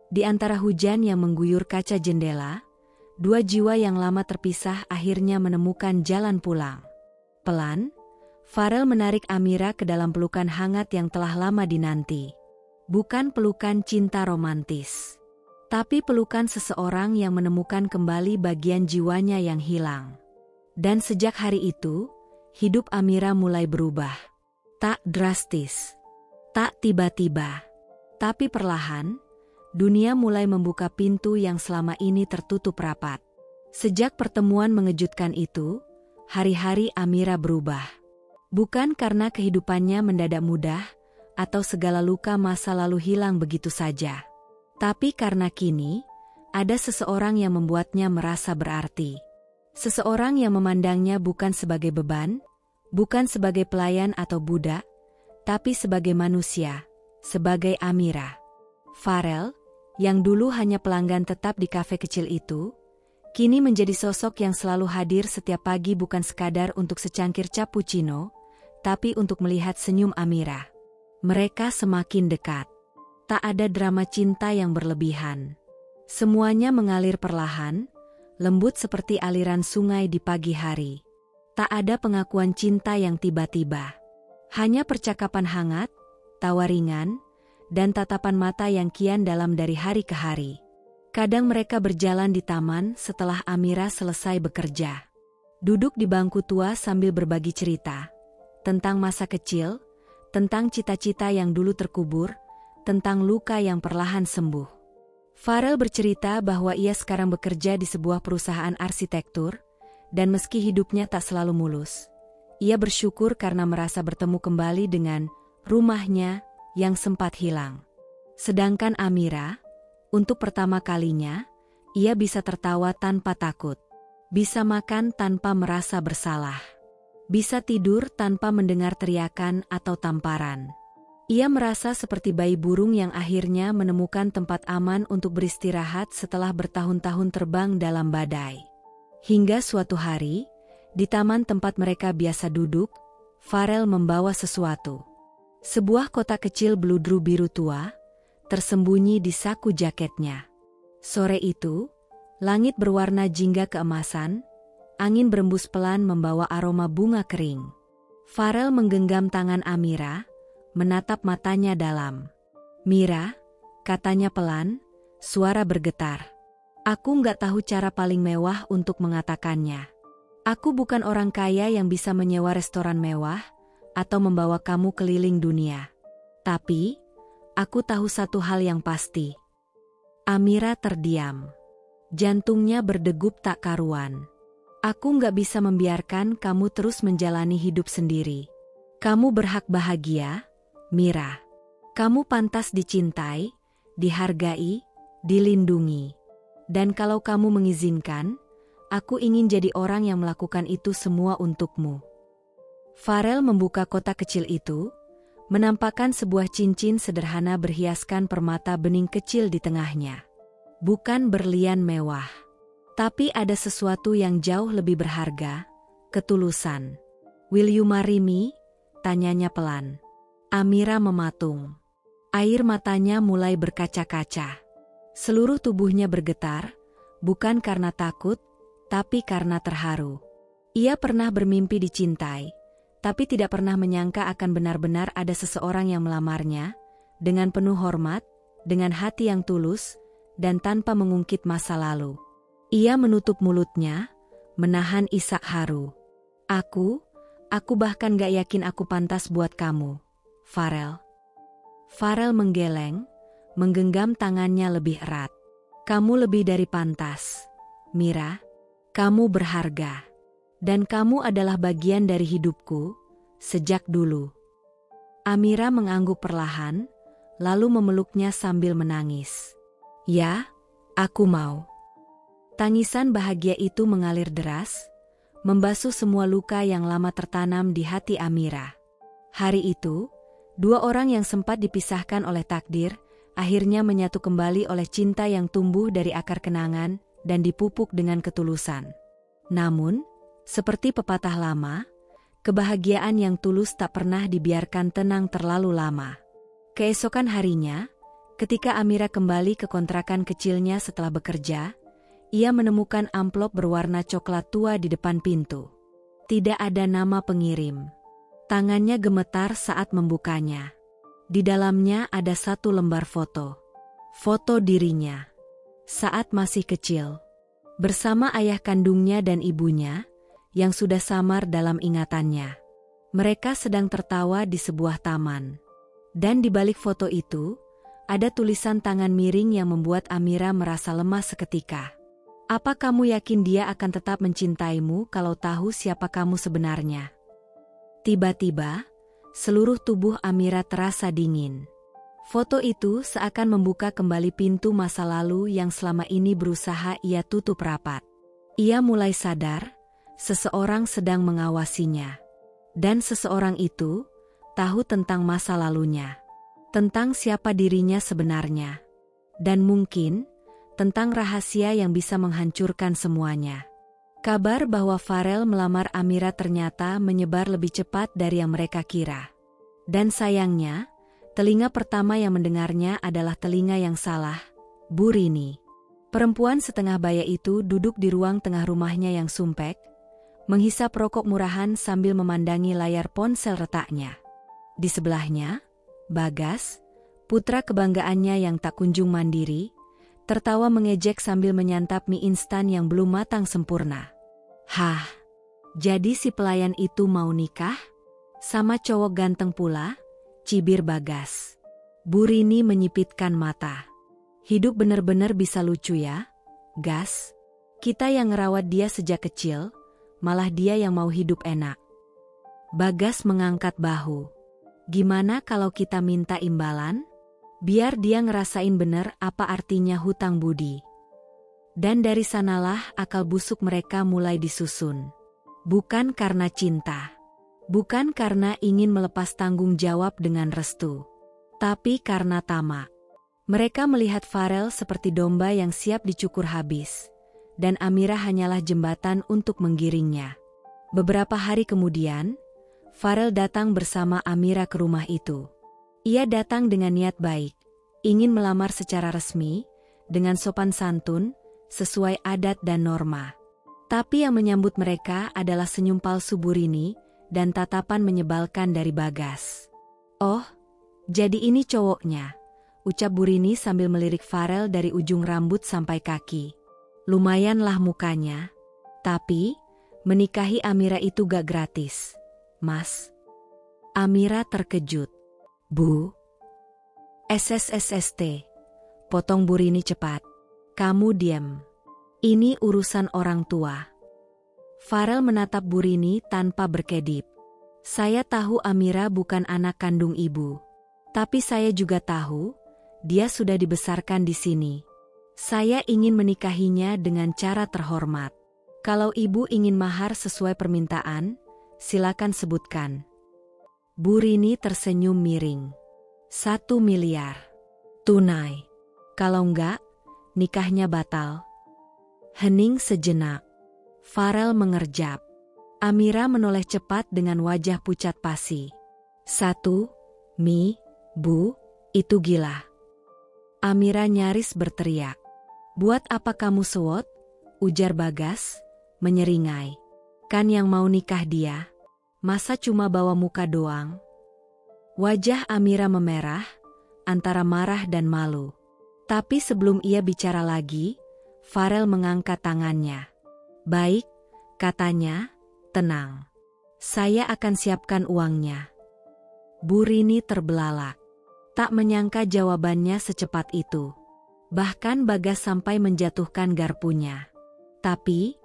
S1: Di antara hujan yang mengguyur kaca jendela, dua jiwa yang lama terpisah akhirnya menemukan jalan pulang. Pelan, Farel menarik Amira ke dalam pelukan hangat yang telah lama dinanti. Bukan pelukan cinta romantis, tapi pelukan seseorang yang menemukan kembali bagian jiwanya yang hilang. Dan sejak hari itu, hidup Amira mulai berubah. Tak drastis, tak tiba-tiba, tapi perlahan, dunia mulai membuka pintu yang selama ini tertutup rapat. Sejak pertemuan mengejutkan itu, hari-hari Amira berubah. Bukan karena kehidupannya mendadak mudah, atau segala luka masa lalu hilang begitu saja. Tapi karena kini, ada seseorang yang membuatnya merasa berarti. Seseorang yang memandangnya bukan sebagai beban, bukan sebagai pelayan atau budak, tapi sebagai manusia, sebagai Amira. Farel, yang dulu hanya pelanggan tetap di kafe kecil itu, kini menjadi sosok yang selalu hadir setiap pagi bukan sekadar untuk secangkir cappuccino, tapi untuk melihat senyum Amira. Mereka semakin dekat. Tak ada drama cinta yang berlebihan. Semuanya mengalir perlahan, lembut seperti aliran sungai di pagi hari. Tak ada pengakuan cinta yang tiba-tiba. Hanya percakapan hangat, tawa ringan, dan tatapan mata yang kian dalam dari hari ke hari. Kadang mereka berjalan di taman setelah Amira selesai bekerja. Duduk di bangku tua sambil berbagi cerita. Tentang masa kecil, tentang cita-cita yang dulu terkubur, tentang luka yang perlahan sembuh. Farel bercerita bahwa ia sekarang bekerja di sebuah perusahaan arsitektur, dan meski hidupnya tak selalu mulus, ia bersyukur karena merasa bertemu kembali dengan rumahnya yang sempat hilang. Sedangkan Amira, untuk pertama kalinya, ia bisa tertawa tanpa takut, bisa makan tanpa merasa bersalah, bisa tidur tanpa mendengar teriakan atau tamparan. Ia merasa seperti bayi burung yang akhirnya menemukan tempat aman untuk beristirahat setelah bertahun-tahun terbang dalam badai. Hingga suatu hari, di taman tempat mereka biasa duduk, Farel membawa sesuatu. Sebuah kotak kecil beludru biru tua, tersembunyi di saku jaketnya. Sore itu, langit berwarna jingga keemasan, angin berembus pelan membawa aroma bunga kering. Farel menggenggam tangan Amira, menatap matanya dalam. "Mira," katanya pelan, suara bergetar. "Aku nggak tahu cara paling mewah untuk mengatakannya. Aku bukan orang kaya yang bisa menyewa restoran mewah, atau membawa kamu keliling dunia. Tapi, aku tahu satu hal yang pasti." Amira terdiam. Jantungnya berdegup tak karuan. "Aku nggak bisa membiarkan kamu terus menjalani hidup sendiri. Kamu berhak bahagia, Mira. Kamu pantas dicintai, dihargai, dilindungi. Dan kalau kamu mengizinkan, aku ingin jadi orang yang melakukan itu semua untukmu." Farel membuka kotak kecil itu, menampakkan sebuah cincin sederhana berhiaskan permata bening kecil di tengahnya. Bukan berlian mewah, tapi ada sesuatu yang jauh lebih berharga, ketulusan. "Will you marry me?" tanyanya pelan. Amira mematung. Air matanya mulai berkaca-kaca. Seluruh tubuhnya bergetar, bukan karena takut, tapi karena terharu. Ia pernah bermimpi dicintai, tapi tidak pernah menyangka akan benar-benar ada seseorang yang melamarnya, dengan penuh hormat, dengan hati yang tulus, dan tanpa mengungkit masa lalu. Ia menutup mulutnya, menahan isak haru. Aku bahkan gak yakin aku pantas buat kamu, Farel." Farel menggeleng, menggenggam tangannya lebih erat. "Kamu lebih dari pantas, Mira. Kamu berharga. Dan kamu adalah bagian dari hidupku, sejak dulu." Amira mengangguk perlahan, lalu memeluknya sambil menangis. "Ya, aku mau." Tangisan bahagia itu mengalir deras, membasuh semua luka yang lama tertanam di hati Amira. Hari itu, dua orang yang sempat dipisahkan oleh takdir, akhirnya menyatu kembali oleh cinta yang tumbuh dari akar kenangan dan dipupuk dengan ketulusan. Namun, seperti pepatah lama, kebahagiaan yang tulus tak pernah dibiarkan tenang terlalu lama. Keesokan harinya, ketika Amira kembali ke kontrakan kecilnya setelah bekerja, ia menemukan amplop berwarna coklat tua di depan pintu. Tidak ada nama pengirim. Tangannya gemetar saat membukanya. Di dalamnya ada satu lembar foto. Foto dirinya saat masih kecil, bersama ayah kandungnya dan ibunya, yang sudah samar dalam ingatannya. Mereka sedang tertawa di sebuah taman. Dan di balik foto itu, ada tulisan tangan miring yang membuat Amira merasa lemas seketika. Apa kamu yakin dia akan tetap mencintaimu kalau tahu siapa kamu sebenarnya? Tiba-tiba, seluruh tubuh Amira terasa dingin. Foto itu seakan membuka kembali pintu masa lalu yang selama ini berusaha ia tutup rapat. Ia mulai sadar, seseorang sedang mengawasinya. Dan seseorang itu tahu tentang masa lalunya, tentang siapa dirinya sebenarnya, dan mungkin tentang rahasia yang bisa menghancurkan semuanya. Kabar bahwa Farel melamar Amira ternyata menyebar lebih cepat dari yang mereka kira. Dan sayangnya, telinga pertama yang mendengarnya adalah telinga yang salah, Bu Rini. Perempuan setengah baya itu duduk di ruang tengah rumahnya yang sumpek, menghisap rokok murahan sambil memandangi layar ponsel retaknya. Di sebelahnya, Bagas, putra kebanggaannya yang tak kunjung mandiri, tertawa mengejek sambil menyantap mie instan yang belum matang sempurna. Hah, jadi si pelayan itu mau nikah? Sama cowok ganteng pula? Cibir Bagas. Bu Rini menyipitkan mata. Hidup bener-bener bisa lucu ya, Gas. Kita yang ngerawat dia sejak kecil, malah dia yang mau hidup enak. Bagas mengangkat bahu. Gimana kalau kita minta imbalan? Biar dia ngerasain bener apa artinya hutang budi. Dan dari sanalah akal busuk mereka mulai disusun. Bukan karena cinta. Bukan karena ingin melepas tanggung jawab dengan restu. Tapi karena tamak. Mereka melihat Farel seperti domba yang siap dicukur habis. Dan Amira hanyalah jembatan untuk menggiringnya. Beberapa hari kemudian, Farel datang bersama Amira ke rumah itu. Ia datang dengan niat baik, ingin melamar secara resmi, dengan sopan santun, sesuai adat dan norma. Tapi yang menyambut mereka adalah senyum palsu Bu Rini dan tatapan menyebalkan dari Bagas. Oh, jadi ini cowoknya, ucap Bu Rini sambil melirik Farel dari ujung rambut sampai kaki. Lumayanlah mukanya, tapi menikahi Amira itu gak gratis. Mas. Amira terkejut. Bu. SSSST. Potong Bu Rini cepat. Kamu diam. Ini urusan orang tua. Farel menatap Bu Rini tanpa berkedip. Saya tahu Amira bukan anak kandung ibu. Tapi saya juga tahu, dia sudah dibesarkan di sini. Saya ingin menikahinya dengan cara terhormat. Kalau ibu ingin mahar sesuai permintaan, silakan sebutkan. Bu Rini tersenyum miring. 1 miliar. Tunai. Kalau enggak, nikahnya batal. Hening sejenak. Farel mengerjap. Amira menoleh cepat dengan wajah pucat pasi. 1 Bu, itu gila. Amira nyaris berteriak. Buat apa kamu sewot? Ujar Bagas, menyeringai. Kan yang mau nikah dia, masa cuma bawa muka doang? Wajah Amira memerah, antara marah dan malu. Tapi sebelum ia bicara lagi, Farel mengangkat tangannya. Baik, katanya, tenang. Saya akan siapkan uangnya. Bu Rini terbelalak. Tak menyangka jawabannya secepat itu. Bahkan Bagas sampai menjatuhkan garpunya. Tapi,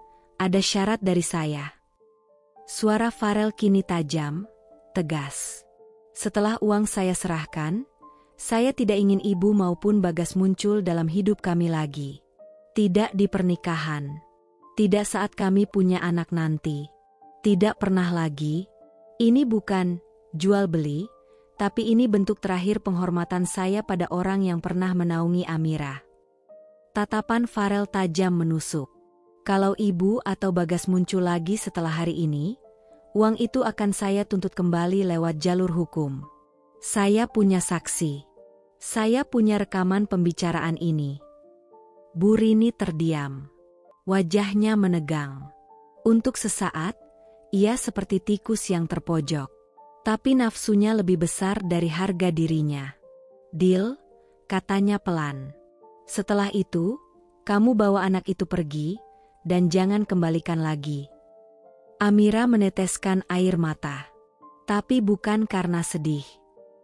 S1: ada syarat dari saya. Suara Farel kini tajam, tegas. Setelah uang saya serahkan, saya tidak ingin ibu maupun Bagas muncul dalam hidup kami lagi. Tidak di pernikahan. Tidak saat kami punya anak nanti. Tidak pernah lagi. Ini bukan jual beli, tapi ini bentuk terakhir penghormatan saya pada orang yang pernah menaungi Amira. Tatapan Farel tajam menusuk. Kalau ibu atau Bagas muncul lagi setelah hari ini, uang itu akan saya tuntut kembali lewat jalur hukum. Saya punya saksi. Saya punya rekaman pembicaraan ini. Bu Rini terdiam. Wajahnya menegang. Untuk sesaat, ia seperti tikus yang terpojok. Tapi nafsunya lebih besar dari harga dirinya. "Deal," katanya pelan. "Setelah itu, kamu bawa anak itu pergi, dan jangan kembalikan lagi." Amira meneteskan air mata. Tapi bukan karena sedih.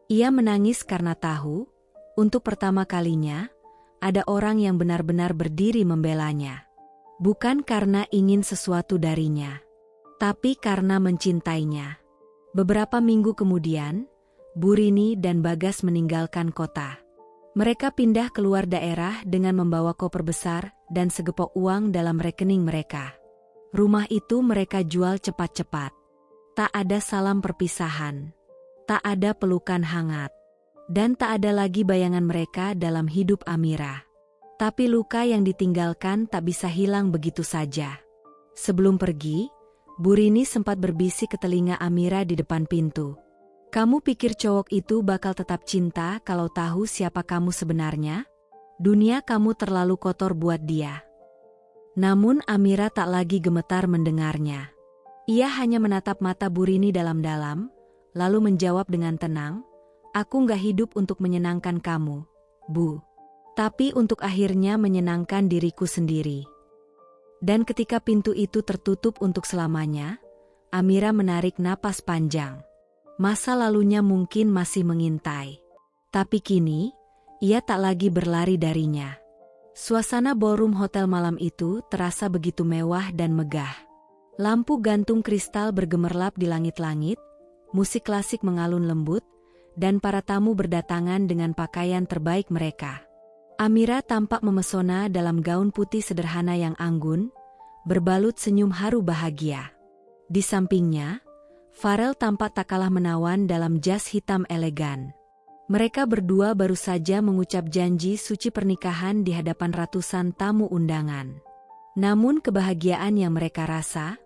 S1: Ia menangis karena tahu, untuk pertama kalinya, ada orang yang benar-benar berdiri membelanya. Bukan karena ingin sesuatu darinya, tapi karena mencintainya. Beberapa minggu kemudian, Bu Rini dan Bagas meninggalkan kota. Mereka pindah keluar daerah dengan membawa koper besar dan segepok uang dalam rekening mereka. Rumah itu mereka jual cepat-cepat. Tak ada salam perpisahan. Tak ada pelukan hangat. Dan tak ada lagi bayangan mereka dalam hidup Amira. Tapi luka yang ditinggalkan tak bisa hilang begitu saja. Sebelum pergi, Bu Rini sempat berbisik ke telinga Amira di depan pintu. "Kamu pikir cowok itu bakal tetap cinta kalau tahu siapa kamu sebenarnya? Dunia kamu terlalu kotor buat dia." Namun Amira tak lagi gemetar mendengarnya. Ia hanya menatap mata Bu Rini dalam-dalam, lalu menjawab dengan tenang, "Aku nggak hidup untuk menyenangkan kamu, Bu. Tapi untuk akhirnya menyenangkan diriku sendiri." Dan ketika pintu itu tertutup untuk selamanya, Amira menarik napas panjang. Masa lalunya mungkin masih mengintai. Tapi kini, ia tak lagi berlari darinya. Suasana ballroom hotel malam itu terasa begitu mewah dan megah. Lampu gantung kristal bergemerlap di langit-langit, musik klasik mengalun lembut, dan para tamu berdatangan dengan pakaian terbaik mereka. Amira tampak memesona dalam gaun putih sederhana yang anggun, berbalut senyum haru bahagia. Di sampingnya, Farel tampak tak kalah menawan dalam jas hitam elegan. Mereka berdua baru saja mengucap janji suci pernikahan di hadapan ratusan tamu undangan. Namun kebahagiaan yang mereka rasa,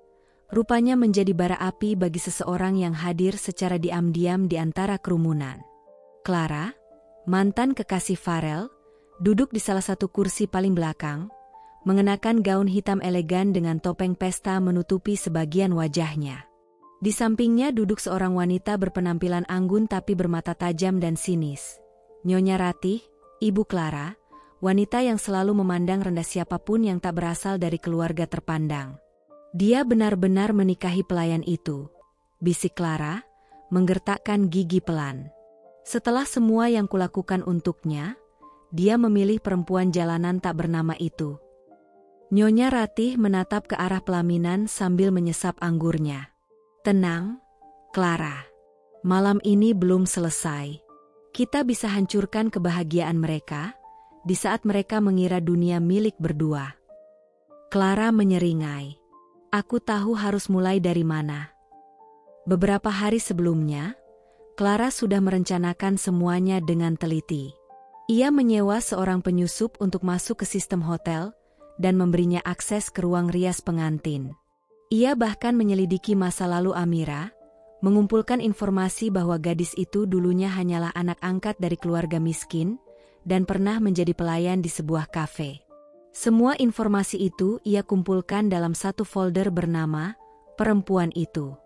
S1: rupanya menjadi bara api bagi seseorang yang hadir secara diam-diam di antara kerumunan. Clara, mantan kekasih Farel, duduk di salah satu kursi paling belakang, mengenakan gaun hitam elegan dengan topeng pesta menutupi sebagian wajahnya. Di sampingnya duduk seorang wanita berpenampilan anggun tapi bermata tajam dan sinis. Nyonya Ratih, Ibu Clara, wanita yang selalu memandang rendah siapapun yang tak berasal dari keluarga terpandang. "Dia benar-benar menikahi pelayan itu," bisik Clara, menggertakkan gigi pelan. "Setelah semua yang kulakukan untuknya, dia memilih perempuan jalanan tak bernama itu." Nyonya Ratih menatap ke arah pelaminan sambil menyesap anggurnya. "Tenang, Clara. Malam ini belum selesai. Kita bisa hancurkan kebahagiaan mereka, di saat mereka mengira dunia milik berdua." Clara menyeringai. "Aku tahu harus mulai dari mana." Beberapa hari sebelumnya, Clara sudah merencanakan semuanya dengan teliti. Ia menyewa seorang penyusup untuk masuk ke sistem hotel dan memberinya akses ke ruang rias pengantin. Ia bahkan menyelidiki masa lalu Amira, mengumpulkan informasi bahwa gadis itu dulunya hanyalah anak angkat dari keluarga miskin dan pernah menjadi pelayan di sebuah kafe. Semua informasi itu ia kumpulkan dalam satu folder bernama "Perempuan Itu."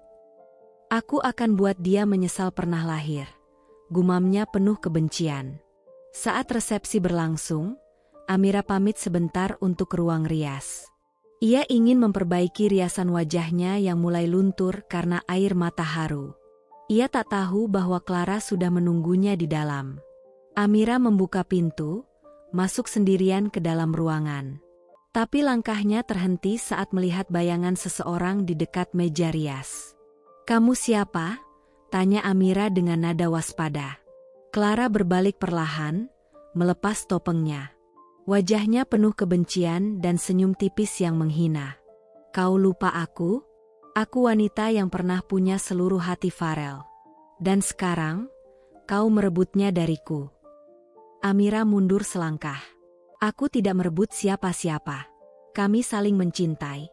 S1: "Aku akan buat dia menyesal pernah lahir," gumamnya penuh kebencian. Saat resepsi berlangsung, Amira pamit sebentar untuk ke ruang rias. Ia ingin memperbaiki riasan wajahnya yang mulai luntur karena air mata haru. Ia tak tahu bahwa Clara sudah menunggunya di dalam. Amira membuka pintu, masuk sendirian ke dalam ruangan. Tapi langkahnya terhenti saat melihat bayangan seseorang di dekat meja rias. "Kamu siapa?" tanya Amira dengan nada waspada. Clara berbalik perlahan, melepas topengnya. Wajahnya penuh kebencian dan senyum tipis yang menghina. "Kau lupa aku? Aku wanita yang pernah punya seluruh hati Farel. Dan sekarang, kau merebutnya dariku." Amira mundur selangkah. "Aku tidak merebut siapa-siapa. Kami saling mencintai."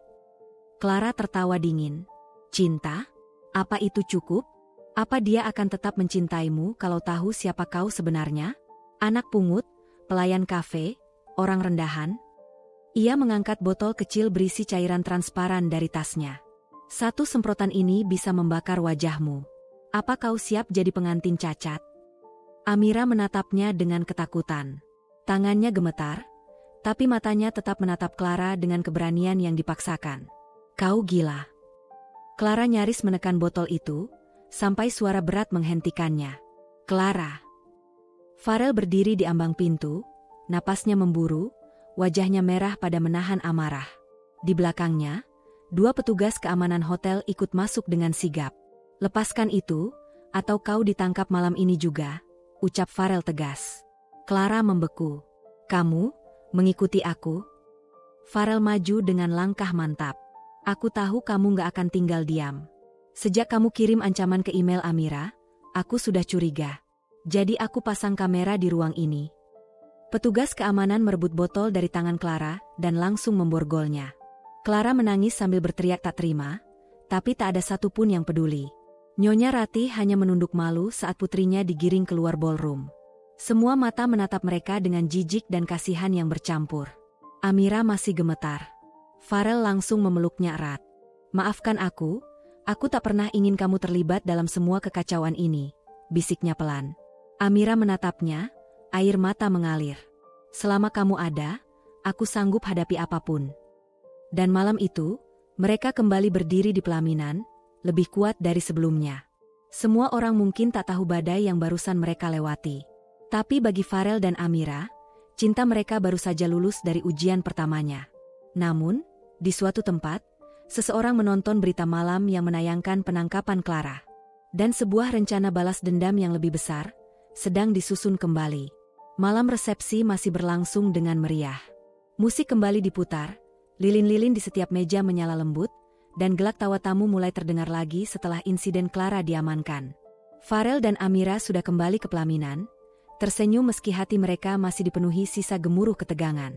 S1: Clara tertawa dingin. "Cinta? Apa itu cukup? Apa dia akan tetap mencintaimu kalau tahu siapa kau sebenarnya? Anak pungut, pelayan kafe, orang rendahan? Ia mengangkat botol kecil berisi cairan transparan dari tasnya. Satu semprotan ini bisa membakar wajahmu. Apa kau siap jadi pengantin cacat? Amira menatapnya dengan ketakutan. Tangannya gemetar, tapi matanya tetap menatap Clara dengan keberanian yang dipaksakan. Kau gila. Clara nyaris menekan botol itu, sampai suara berat menghentikannya. Clara. Farel berdiri di ambang pintu, napasnya memburu, wajahnya merah pada menahan amarah. Di belakangnya, 2 petugas keamanan hotel ikut masuk dengan sigap. Lepaskan itu, atau kau ditangkap malam ini juga, ucap Farel tegas. Clara membeku. Kamu, mengikuti aku? Farel maju dengan langkah mantap. Aku tahu kamu gak akan tinggal diam. Sejak kamu kirim ancaman ke email Amira, aku sudah curiga. Jadi aku pasang kamera di ruang ini. Petugas keamanan merebut botol dari tangan Clara dan langsung memborgolnya. Clara menangis sambil berteriak tak terima, tapi tak ada satupun yang peduli. Nyonya Ratih hanya menunduk malu saat putrinya digiring keluar ballroom. Semua mata menatap mereka dengan jijik dan kasihan yang bercampur. Amira masih gemetar. Farel langsung memeluknya erat. Maafkan aku tak pernah ingin kamu terlibat dalam semua kekacauan ini, bisiknya pelan. Amira menatapnya, air mata mengalir. Selama kamu ada, aku sanggup hadapi apapun. Dan malam itu, mereka kembali berdiri di pelaminan, lebih kuat dari sebelumnya. Semua orang mungkin tak tahu badai yang barusan mereka lewati. Tapi bagi Farel dan Amira, cinta mereka baru saja lulus dari ujian pertamanya. Namun, di suatu tempat, seseorang menonton berita malam yang menayangkan penangkapan Clara. Dan sebuah rencana balas dendam yang lebih besar, sedang disusun kembali. Malam resepsi masih berlangsung dengan meriah. Musik kembali diputar, lilin-lilin di setiap meja menyala lembut, dan gelak tawa tamu mulai terdengar lagi setelah insiden Clara diamankan. Farel dan Amira sudah kembali ke pelaminan, tersenyum meski hati mereka masih dipenuhi sisa gemuruh ketegangan.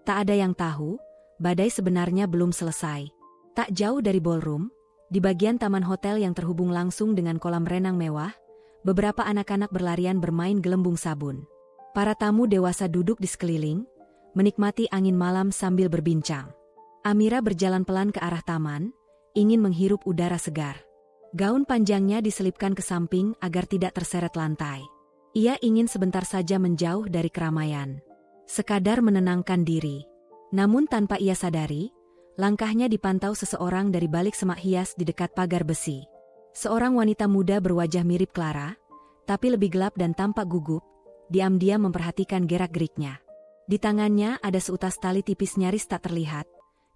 S1: Tak ada yang tahu, badai sebenarnya belum selesai. Tak jauh dari ballroom, di bagian taman hotel yang terhubung langsung dengan kolam renang mewah, beberapa anak-anak berlarian bermain gelembung sabun. Para tamu dewasa duduk di sekeliling, menikmati angin malam sambil berbincang. Amira berjalan pelan ke arah taman, ingin menghirup udara segar. Gaun panjangnya diselipkan ke samping agar tidak terseret lantai. Ia ingin sebentar saja menjauh dari keramaian. Sekadar menenangkan diri. Namun tanpa ia sadari, langkahnya dipantau seseorang dari balik semak hias di dekat pagar besi. Seorang wanita muda berwajah mirip Clara, tapi lebih gelap dan tampak gugup, diam-diam memperhatikan gerak-geriknya. Di tangannya ada seutas tali tipis nyaris tak terlihat,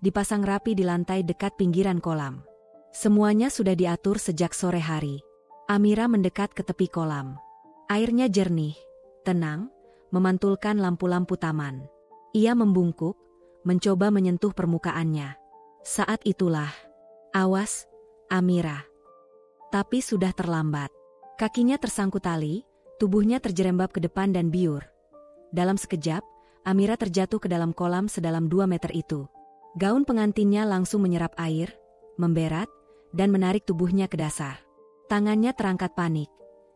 S1: dipasang rapi di lantai dekat pinggiran kolam. Semuanya sudah diatur sejak sore hari. Amira mendekat ke tepi kolam. Airnya jernih, tenang, memantulkan lampu-lampu taman. Ia membungkuk, mencoba menyentuh permukaannya. Saat itulah, awas, Amira. Tapi sudah terlambat. Kakinya tersangkut tali, tubuhnya terjerembab ke depan dan biur. Dalam sekejap, Amira terjatuh ke dalam kolam sedalam 2 meter itu. Gaun pengantinnya langsung menyerap air, memberat, dan menarik tubuhnya ke dasar. Tangannya terangkat panik.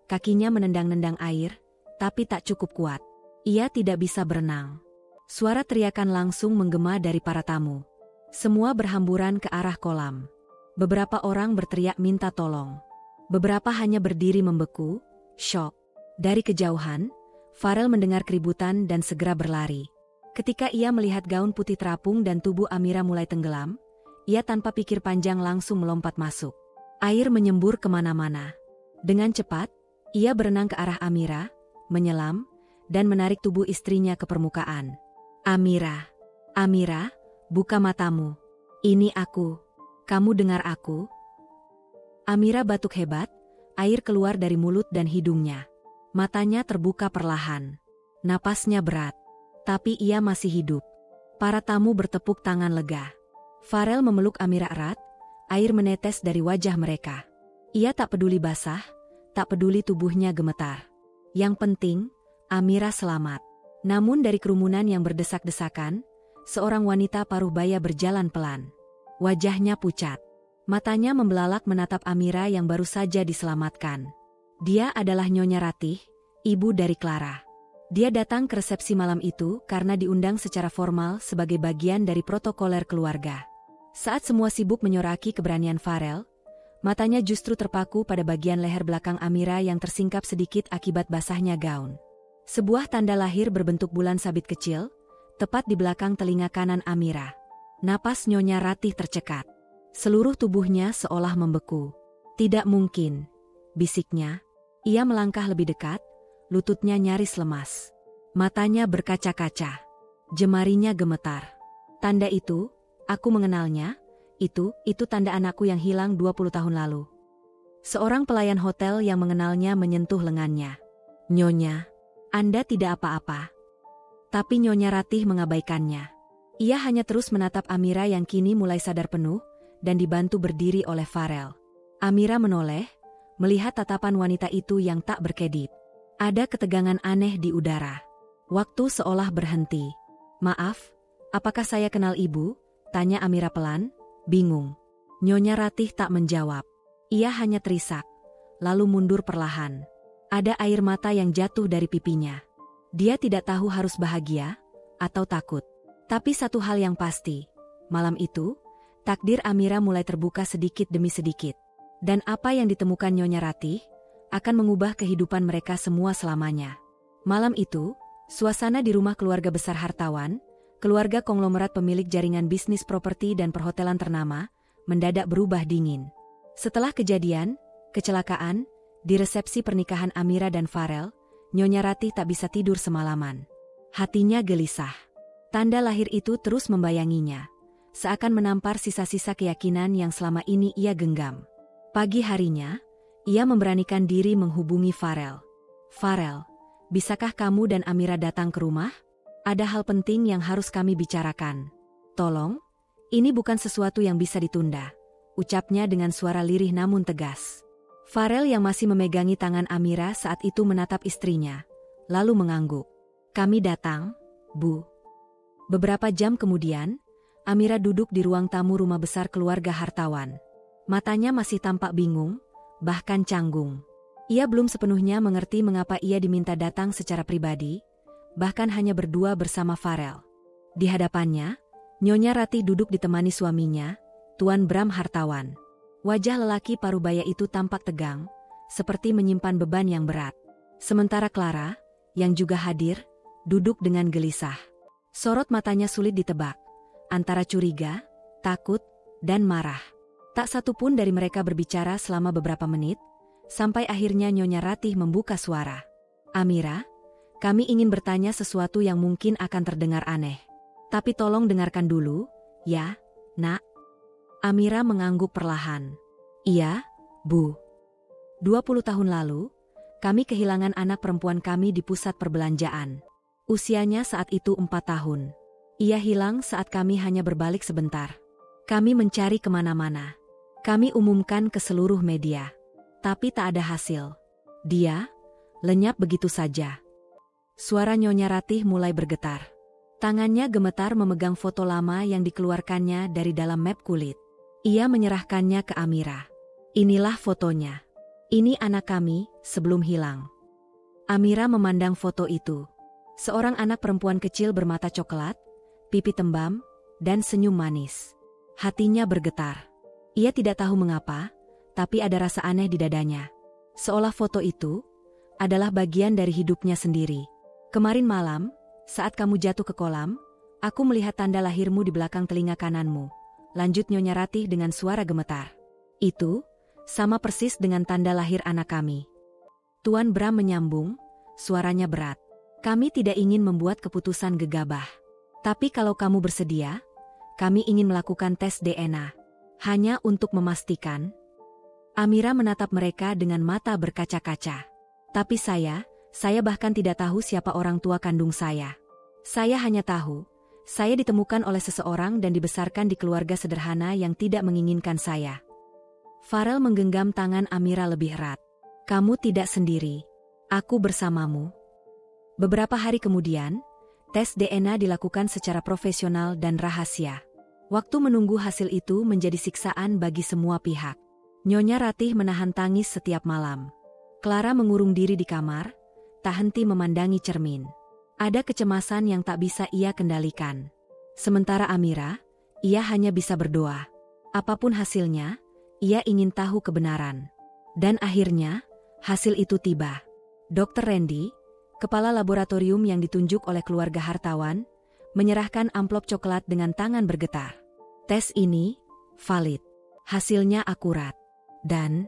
S1: Kakinya menendang-nendang air, tapi tak cukup kuat. Ia tidak bisa berenang. Suara teriakan langsung menggema dari para tamu. Semua berhamburan ke arah kolam. Beberapa orang berteriak minta tolong. Beberapa hanya berdiri membeku, syok. Dari kejauhan, Farel mendengar keributan dan segera berlari. Ketika ia melihat gaun putih terapung dan tubuh Amira mulai tenggelam, ia tanpa pikir panjang langsung melompat masuk. Air menyembur kemana-mana. Dengan cepat, ia berenang ke arah Amira, menyelam, dan menarik tubuh istrinya ke permukaan. Amira, Amira, buka matamu. Ini aku. Kamu dengar aku? Amira batuk hebat, air keluar dari mulut dan hidungnya. Matanya terbuka perlahan. Napasnya berat. Tapi ia masih hidup. Para tamu bertepuk tangan lega. Farel memeluk Amira erat, air menetes dari wajah mereka. Ia tak peduli basah, tak peduli tubuhnya gemetar. Yang penting, Amira selamat. Namun dari kerumunan yang berdesak-desakan, seorang wanita paruh baya berjalan pelan. Wajahnya pucat. Matanya membelalak menatap Amira yang baru saja diselamatkan. Dia adalah Nyonya Ratih, ibu dari Clara. Dia datang ke resepsi malam itu karena diundang secara formal sebagai bagian dari protokoler keluarga. Saat semua sibuk menyoraki keberanian Farel, matanya justru terpaku pada bagian leher belakang Amira yang tersingkap sedikit akibat basahnya gaun. Sebuah tanda lahir berbentuk bulan sabit kecil, tepat di belakang telinga kanan Amira. Napas Nyonya Ratih tercekat. Seluruh tubuhnya seolah membeku. Tidak mungkin, bisiknya. Ia melangkah lebih dekat, lututnya nyaris lemas. Matanya berkaca-kaca. Jemarinya gemetar. Tanda itu, aku mengenalnya, itu tanda anakku yang hilang 20 tahun lalu. Seorang pelayan hotel yang mengenalnya menyentuh lengannya. Nyonya, Anda tidak apa-apa. Tapi Nyonya Ratih mengabaikannya. Ia hanya terus menatap Amira yang kini mulai sadar penuh, dan dibantu berdiri oleh Farel. Amira menoleh, melihat tatapan wanita itu yang tak berkedip. Ada ketegangan aneh di udara. Waktu seolah berhenti. Maaf, apakah saya kenal ibu? Tanya Amira pelan, bingung. Nyonya Ratih tak menjawab. Ia hanya terisak, lalu mundur perlahan. Ada air mata yang jatuh dari pipinya. Dia tidak tahu harus bahagia atau takut. Tapi satu hal yang pasti, malam itu, takdir Amira mulai terbuka sedikit demi sedikit. Dan apa yang ditemukan Nyonya Ratih akan mengubah kehidupan mereka semua selamanya. Malam itu, suasana di rumah keluarga besar hartawan, keluarga konglomerat pemilik jaringan bisnis properti dan perhotelan ternama, mendadak berubah dingin. Setelah kejadian, kecelakaan, di resepsi pernikahan Amira dan Farel, Nyonya Ratih tak bisa tidur semalaman. Hatinya gelisah. Tanda lahir itu terus membayanginya, seakan menampar sisa-sisa keyakinan yang selama ini ia genggam. Pagi harinya, ia memberanikan diri menghubungi Farel. Farel, bisakah kamu dan Amira datang ke rumah? Ada hal penting yang harus kami bicarakan. Tolong, ini bukan sesuatu yang bisa ditunda, ucapnya dengan suara lirih namun tegas. Farel yang masih memegangi tangan Amira saat itu menatap istrinya, lalu mengangguk. Kami datang, Bu. Beberapa jam kemudian, Amira duduk di ruang tamu rumah besar keluarga hartawan. Matanya masih tampak bingung, bahkan canggung. Ia belum sepenuhnya mengerti mengapa ia diminta datang secara pribadi, bahkan hanya berdua bersama Farel. Di hadapannya, Nyonya Ratih duduk ditemani suaminya, Tuan Bram Hartawan. Wajah lelaki parubaya itu tampak tegang, seperti menyimpan beban yang berat. Sementara Clara, yang juga hadir, duduk dengan gelisah. Sorot matanya sulit ditebak, antara curiga, takut, dan marah. Tak satu pun dari mereka berbicara selama beberapa menit, sampai akhirnya Nyonya Ratih membuka suara. Amira, kami ingin bertanya sesuatu yang mungkin akan terdengar aneh. Tapi tolong dengarkan dulu, ya, Nak. Amira mengangguk perlahan. Iya, Bu. 20 tahun lalu, kami kehilangan anak perempuan kami di pusat perbelanjaan. Usianya saat itu 4 tahun. Ia hilang saat kami hanya berbalik sebentar. Kami mencari kemana-mana. Kami umumkan ke seluruh media. Tapi tak ada hasil. Dia lenyap begitu saja. Suara Nyonya Ratih mulai bergetar. Tangannya gemetar memegang foto lama yang dikeluarkannya dari dalam map kulit. Ia menyerahkannya ke Amira. Inilah fotonya. Ini anak kami sebelum hilang. Amira memandang foto itu. Seorang anak perempuan kecil bermata coklat, pipi tembam, dan senyum manis. Hatinya bergetar. Ia tidak tahu mengapa, tapi ada rasa aneh di dadanya. Seolah foto itu adalah bagian dari hidupnya sendiri. Kemarin malam, saat kamu jatuh ke kolam, aku melihat tanda lahirmu di belakang telinga kananmu. Lanjut Nyonya Ratih dengan suara gemetar. Itu sama persis dengan tanda lahir anak kami. Tuan Bram menyambung, suaranya berat. Kami tidak ingin membuat keputusan gegabah. Tapi kalau kamu bersedia, kami ingin melakukan tes DNA. Hanya untuk memastikan. Amira menatap mereka dengan mata berkaca-kaca. Tapi saya bahkan tidak tahu siapa orang tua kandung saya. Saya hanya tahu, saya ditemukan oleh seseorang dan dibesarkan di keluarga sederhana yang tidak menginginkan saya. Farel menggenggam tangan Amira lebih erat. Kamu tidak sendiri. Aku bersamamu. Beberapa hari kemudian, tes DNA dilakukan secara profesional dan rahasia. Waktu menunggu hasil itu menjadi siksaan bagi semua pihak. Nyonya Ratih menahan tangis setiap malam. Clara mengurung diri di kamar, tak henti memandangi cermin. Ada kecemasan yang tak bisa ia kendalikan. Sementara Amira, ia hanya bisa berdoa. Apapun hasilnya, ia ingin tahu kebenaran. Dan akhirnya, hasil itu tiba. Dr. Randy, kepala laboratorium yang ditunjuk oleh keluarga hartawan, menyerahkan amplop coklat dengan tangan bergetar. Tes ini valid. Hasilnya akurat. Dan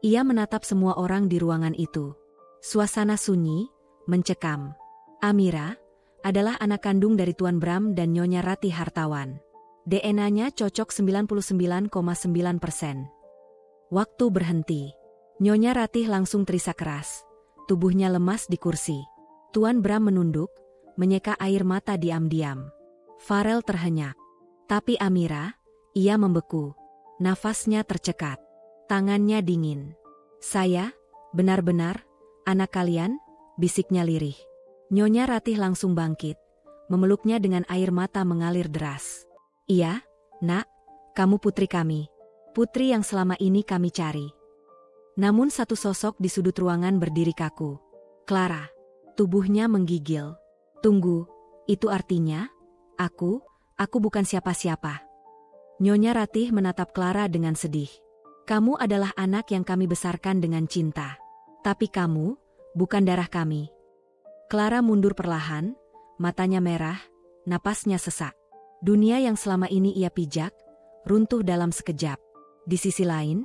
S1: ia menatap semua orang di ruangan itu. Suasana sunyi, mencekam. Amira adalah anak kandung dari Tuan Bram dan Nyonya Ratih Hartawan. DNA-nya cocok 99,9%. Waktu berhenti. Nyonya Ratih langsung terisak keras. Tubuhnya lemas di kursi. Tuan Bram menunduk, menyeka air mata diam-diam. Farel terhenyak. Tapi Amira, ia membeku. Nafasnya tercekat. Tangannya dingin. "Saya, benar-benar, anak kalian?" bisiknya lirih. Nyonya Ratih langsung bangkit, memeluknya dengan air mata mengalir deras. "Iya, nak, kamu putri kami. Putri yang selama ini kami cari." Namun satu sosok di sudut ruangan berdiri kaku. Clara. Tubuhnya menggigil. "Tunggu, itu artinya, aku bukan siapa-siapa." Nyonya Ratih menatap Clara dengan sedih. "Kamu adalah anak yang kami besarkan dengan cinta. Tapi kamu, bukan darah kami." Clara mundur perlahan, matanya merah, napasnya sesak. Dunia yang selama ini ia pijak, runtuh dalam sekejap. Di sisi lain,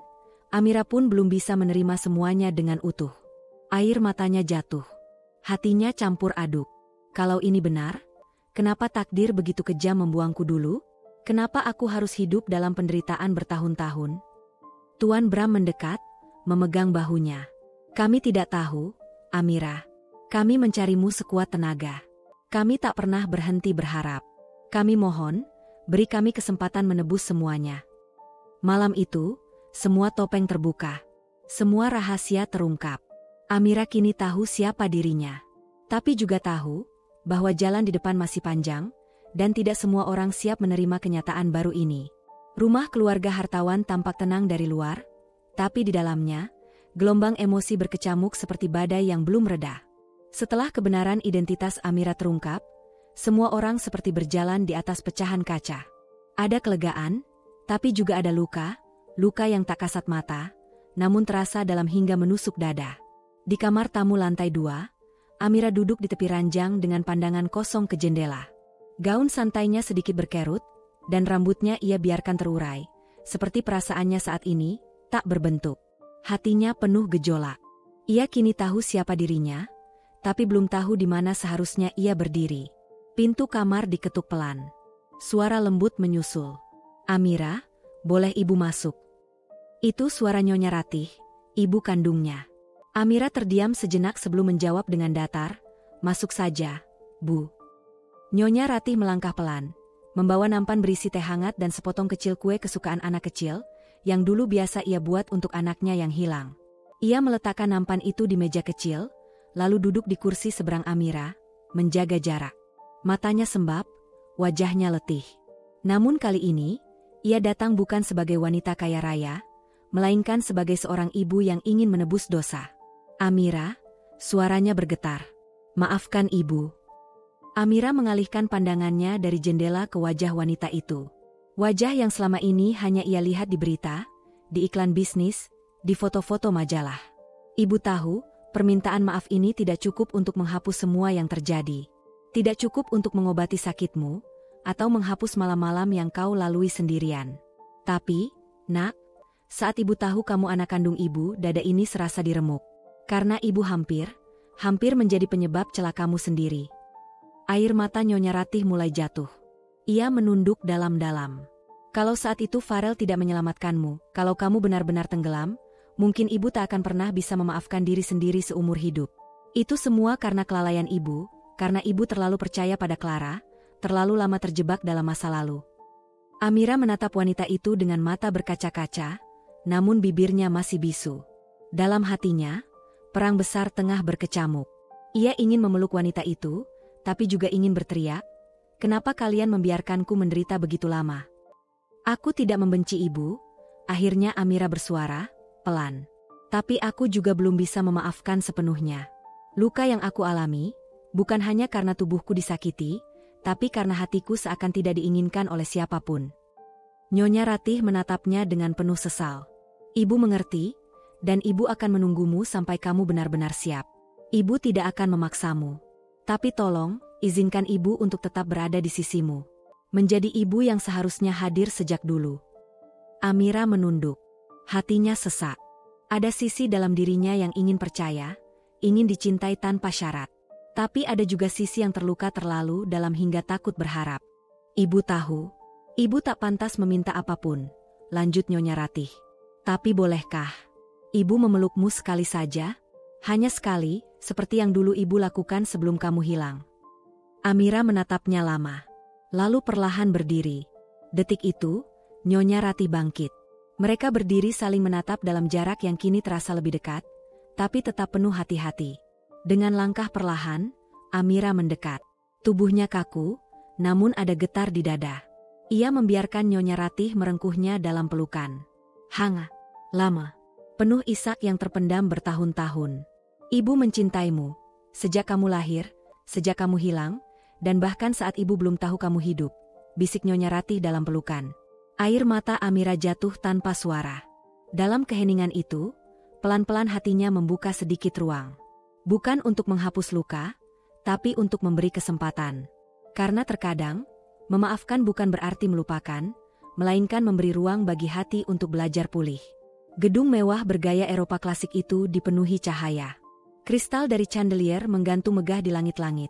S1: Amira pun belum bisa menerima semuanya dengan utuh. Air matanya jatuh. Hatinya campur aduk. Kalau ini benar, kenapa takdir begitu kejam membuangku dulu? Kenapa aku harus hidup dalam penderitaan bertahun-tahun? Tuan Bram mendekat, memegang bahunya. "Kami tidak tahu, Amira. Kami mencarimu sekuat tenaga. Kami tak pernah berhenti berharap. Kami mohon, beri kami kesempatan menebus semuanya." Malam itu, semua topeng terbuka. Semua rahasia terungkap. Amira kini tahu siapa dirinya. Tapi juga tahu bahwa jalan di depan masih panjang, dan tidak semua orang siap menerima kenyataan baru ini. Rumah keluarga hartawan tampak tenang dari luar, tapi di dalamnya, gelombang emosi berkecamuk seperti badai yang belum reda. Setelah kebenaran identitas Amira terungkap, semua orang seperti berjalan di atas pecahan kaca. Ada kelegaan, tapi juga ada luka yang tak kasat mata, namun terasa dalam hingga menusuk dada. Di kamar tamu lantai 2, Amira duduk di tepi ranjang dengan pandangan kosong ke jendela. Gaun santainya sedikit berkerut, dan rambutnya ia biarkan terurai, seperti perasaannya saat ini, tak berbentuk. Hatinya penuh gejolak. Ia kini tahu siapa dirinya, tapi belum tahu di mana seharusnya ia berdiri. Pintu kamar diketuk pelan. Suara lembut menyusul. "Amira, boleh ibu masuk?" Itu suara Nyonya Ratih, ibu kandungnya. Amira terdiam sejenak sebelum menjawab dengan datar, "Masuk saja, Bu." Nyonya Ratih melangkah pelan, membawa nampan berisi teh hangat dan sepotong kecil kue kesukaan anak kecil, yang dulu biasa ia buat untuk anaknya yang hilang. Ia meletakkan nampan itu di meja kecil, lalu duduk di kursi seberang Amira, menjaga jarak. Matanya sembab, wajahnya letih. Namun kali ini, ia datang bukan sebagai wanita kaya raya, melainkan sebagai seorang ibu yang ingin menebus dosa. "Amira," suaranya bergetar. "Maafkan ibu." Amira mengalihkan pandangannya dari jendela ke wajah wanita itu. Wajah yang selama ini hanya ia lihat di berita, di iklan bisnis, di foto-foto majalah. Ibu tahu, permintaan maaf ini tidak cukup untuk menghapus semua yang terjadi. Tidak cukup untuk mengobati sakitmu, atau menghapus malam-malam yang kau lalui sendirian. Tapi, nak, saat ibu tahu kamu anak kandung ibu, dada ini serasa diremuk. Karena ibu hampir menjadi penyebab celakamu sendiri. Air mata Nyonya Ratih mulai jatuh. Ia menunduk dalam-dalam. Kalau saat itu Farel tidak menyelamatkanmu, kalau kamu benar-benar tenggelam, mungkin ibu tak akan pernah bisa memaafkan diri sendiri seumur hidup. Itu semua karena kelalaian ibu, karena ibu terlalu percaya pada Clara, terlalu lama terjebak dalam masa lalu. Amira menatap wanita itu dengan mata berkaca-kaca, namun bibirnya masih bisu. Dalam hatinya, perang besar tengah berkecamuk. Ia ingin memeluk wanita itu, tapi juga ingin berteriak, Kenapa kalian membiarkanku menderita begitu lama? Aku tidak membenci ibu, akhirnya Amira bersuara, pelan. Tapi aku juga belum bisa memaafkan sepenuhnya. Luka yang aku alami, bukan hanya karena tubuhku disakiti, tapi karena hatiku seakan tidak diinginkan oleh siapapun. Nyonya Ratih menatapnya dengan penuh sesal. Ibu mengerti, dan ibu akan menunggumu sampai kamu benar-benar siap. Ibu tidak akan memaksamu. Tapi tolong, izinkan ibu untuk tetap berada di sisimu. Menjadi ibu yang seharusnya hadir sejak dulu. Amira menunduk. Hatinya sesak. Ada sisi dalam dirinya yang ingin percaya, ingin dicintai tanpa syarat. Tapi ada juga sisi yang terluka terlalu dalam hingga takut berharap. Ibu tahu, ibu tak pantas meminta apapun, lanjut Nyonya Ratih. Tapi bolehkah ibu memelukmu sekali saja? Hanya sekali, seperti yang dulu ibu lakukan sebelum kamu hilang. Amira menatapnya lama, lalu perlahan berdiri. Detik itu, Nyonya Ratih bangkit. Mereka berdiri saling menatap dalam jarak yang kini terasa lebih dekat, tapi tetap penuh hati-hati. Dengan langkah perlahan, Amira mendekat. Tubuhnya kaku, namun ada getar di dada. Ia membiarkan Nyonya Ratih merengkuhnya dalam pelukan. Hangat, lama, penuh isak yang terpendam bertahun-tahun. Ibu mencintaimu, sejak kamu lahir, sejak kamu hilang, dan bahkan saat ibu belum tahu kamu hidup, bisik Nyonya Ratih dalam pelukan. Air mata Amira jatuh tanpa suara. Dalam keheningan itu, pelan-pelan hatinya membuka sedikit ruang. Bukan untuk menghapus luka, tapi untuk memberi kesempatan. Karena terkadang, memaafkan bukan berarti melupakan, melainkan memberi ruang bagi hati untuk belajar pulih. Gedung mewah bergaya Eropa klasik itu dipenuhi cahaya. Kristal dari chandelier menggantung megah di langit-langit,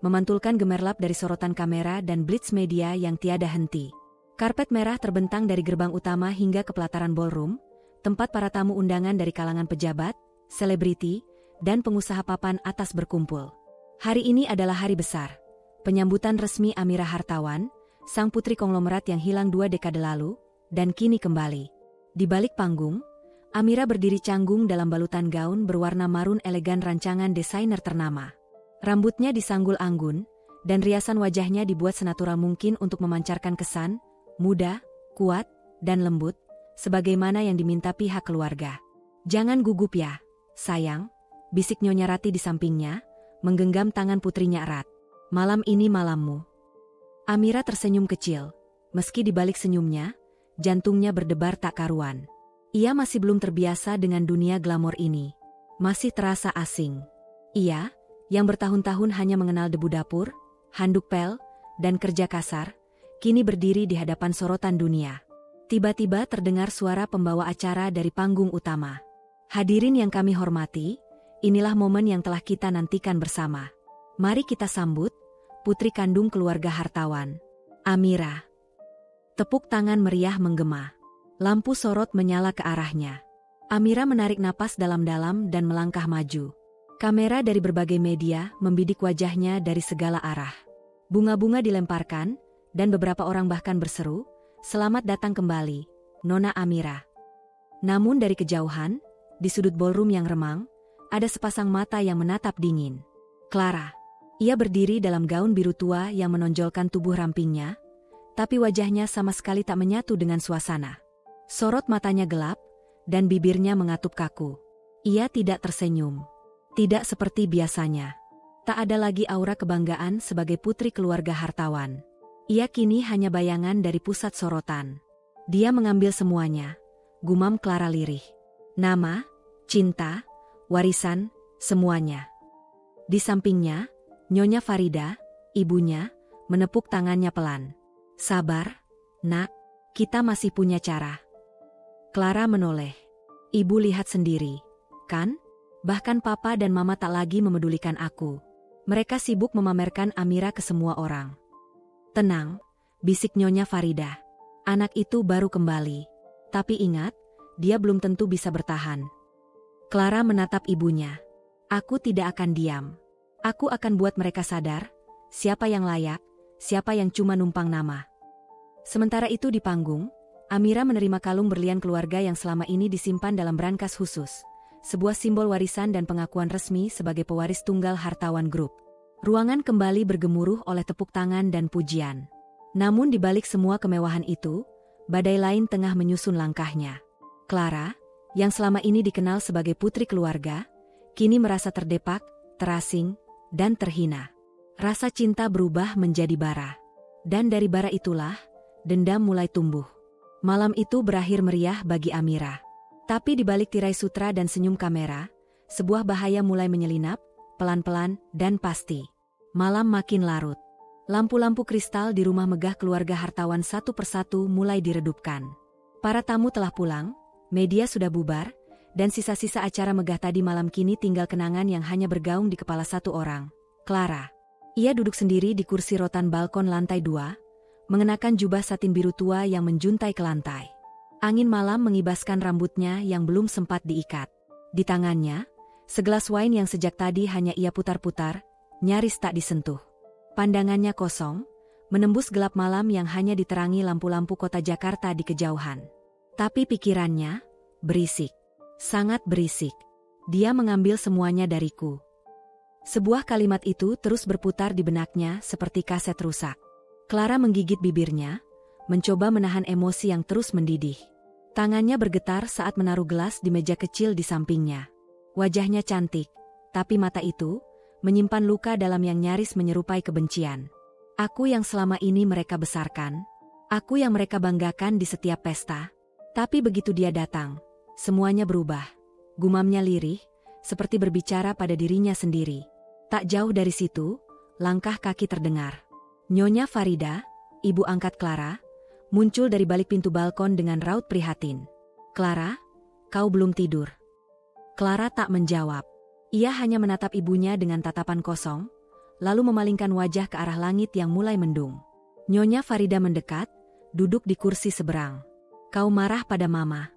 S1: memantulkan gemerlap dari sorotan kamera dan blitz media yang tiada henti. Karpet merah terbentang dari gerbang utama hingga ke pelataran ballroom, tempat para tamu undangan dari kalangan pejabat, selebriti, dan pengusaha papan atas berkumpul. Hari ini adalah hari besar. Penyambutan resmi Amira Hartawan, sang putri konglomerat yang hilang 2 dekade lalu, dan kini kembali. Di balik panggung, Amira berdiri canggung dalam balutan gaun berwarna marun elegan rancangan desainer ternama. Rambutnya disanggul anggun, dan riasan wajahnya dibuat senatural mungkin untuk memancarkan kesan muda, kuat, dan lembut, sebagaimana yang diminta pihak keluarga. Jangan gugup ya, sayang, bisik Nyonya Ratih di sampingnya, menggenggam tangan putrinya erat. Malam ini malammu. Amira tersenyum kecil. Meski di balik senyumnya, jantungnya berdebar tak karuan. Ia masih belum terbiasa dengan dunia glamor ini. Masih terasa asing. Ia, yang bertahun-tahun hanya mengenal debu dapur, handuk pel, dan kerja kasar, kini berdiri di hadapan sorotan dunia. Tiba-tiba terdengar suara pembawa acara dari panggung utama. Hadirin yang kami hormati, inilah momen yang telah kita nantikan bersama. Mari kita sambut putri kandung keluarga Hartawan, Amira. Tepuk tangan meriah menggema. Lampu sorot menyala ke arahnya. Amira menarik napas dalam-dalam dan melangkah maju. Kamera dari berbagai media membidik wajahnya dari segala arah. Bunga-bunga dilemparkan, dan beberapa orang bahkan berseru, "Selamat datang kembali, Nona Amira." Namun dari kejauhan, di sudut ballroom yang remang, ada sepasang mata yang menatap dingin. Clara. Ia berdiri dalam gaun biru tua yang menonjolkan tubuh rampingnya, tapi wajahnya sama sekali tak menyatu dengan suasana. Sorot matanya gelap, dan bibirnya mengatup kaku. Ia tidak tersenyum. Tidak seperti biasanya. Tak ada lagi aura kebanggaan sebagai putri keluarga Hartawan. Ia kini hanya bayangan dari pusat sorotan. Dia mengambil semuanya, gumam Clara lirih. Nama, cinta, warisan, semuanya. Di sampingnya, Nyonya Farida, ibunya, menepuk tangannya pelan. Sabar, nak, kita masih punya cara. Clara menoleh. Ibu lihat sendiri, kan? Bahkan papa dan mama tak lagi memedulikan aku. Mereka sibuk memamerkan Amira ke semua orang. Tenang, bisik Nyonya Farida. Anak itu baru kembali. Tapi ingat, dia belum tentu bisa bertahan. Clara menatap ibunya. Aku tidak akan diam. Aku akan buat mereka sadar, siapa yang layak, siapa yang cuma numpang nama. Sementara itu di panggung, Amira menerima kalung berlian keluarga yang selama ini disimpan dalam brankas khusus. Sebuah simbol warisan dan pengakuan resmi sebagai pewaris tunggal Hartawan Group. Ruangan kembali bergemuruh oleh tepuk tangan dan pujian. Namun di balik semua kemewahan itu, badai lain tengah menyusun langkahnya. Clara, yang selama ini dikenal sebagai putri keluarga, kini merasa terdepak, terasing, dan terhina. Rasa cinta berubah menjadi bara. Dan dari bara itulah, dendam mulai tumbuh. Malam itu berakhir meriah bagi Amira. Tapi di balik tirai sutra dan senyum kamera, sebuah bahaya mulai menyelinap, pelan-pelan dan pasti. Malam makin larut. Lampu-lampu kristal di rumah megah keluarga hartawan satu persatu mulai diredupkan. Para tamu telah pulang, media sudah bubar, dan sisa-sisa acara megah tadi malam kini tinggal kenangan yang hanya bergaung di kepala satu orang, Clara. Ia duduk sendiri di kursi rotan balkon lantai 2, mengenakan jubah satin biru tua yang menjuntai ke lantai. Angin malam mengibaskan rambutnya yang belum sempat diikat. Di tangannya, segelas wine yang sejak tadi hanya ia putar-putar, nyaris tak disentuh. Pandangannya kosong, menembus gelap malam yang hanya diterangi lampu-lampu kota Jakarta di kejauhan. Tapi pikirannya berisik, sangat berisik. Dia mengambil semuanya dariku. Sebuah kalimat itu terus berputar di benaknya seperti kaset rusak. Clara menggigit bibirnya, mencoba menahan emosi yang terus mendidih. Tangannya bergetar saat menaruh gelas di meja kecil di sampingnya. Wajahnya cantik, tapi mata itu menyimpan luka dalam yang nyaris menyerupai kebencian. Aku yang selama ini mereka besarkan, aku yang mereka banggakan di setiap pesta. Tapi begitu dia datang, semuanya berubah. Gumamnya lirih, seperti berbicara pada dirinya sendiri. Tak jauh dari situ, langkah kaki terdengar. Nyonya Farida, ibu angkat Clara, muncul dari balik pintu balkon dengan raut prihatin. "Clara, kau belum tidur?" Clara tak menjawab. Ia hanya menatap ibunya dengan tatapan kosong, lalu memalingkan wajah ke arah langit yang mulai mendung. Nyonya Farida mendekat, duduk di kursi seberang. "Kau marah pada Mama?"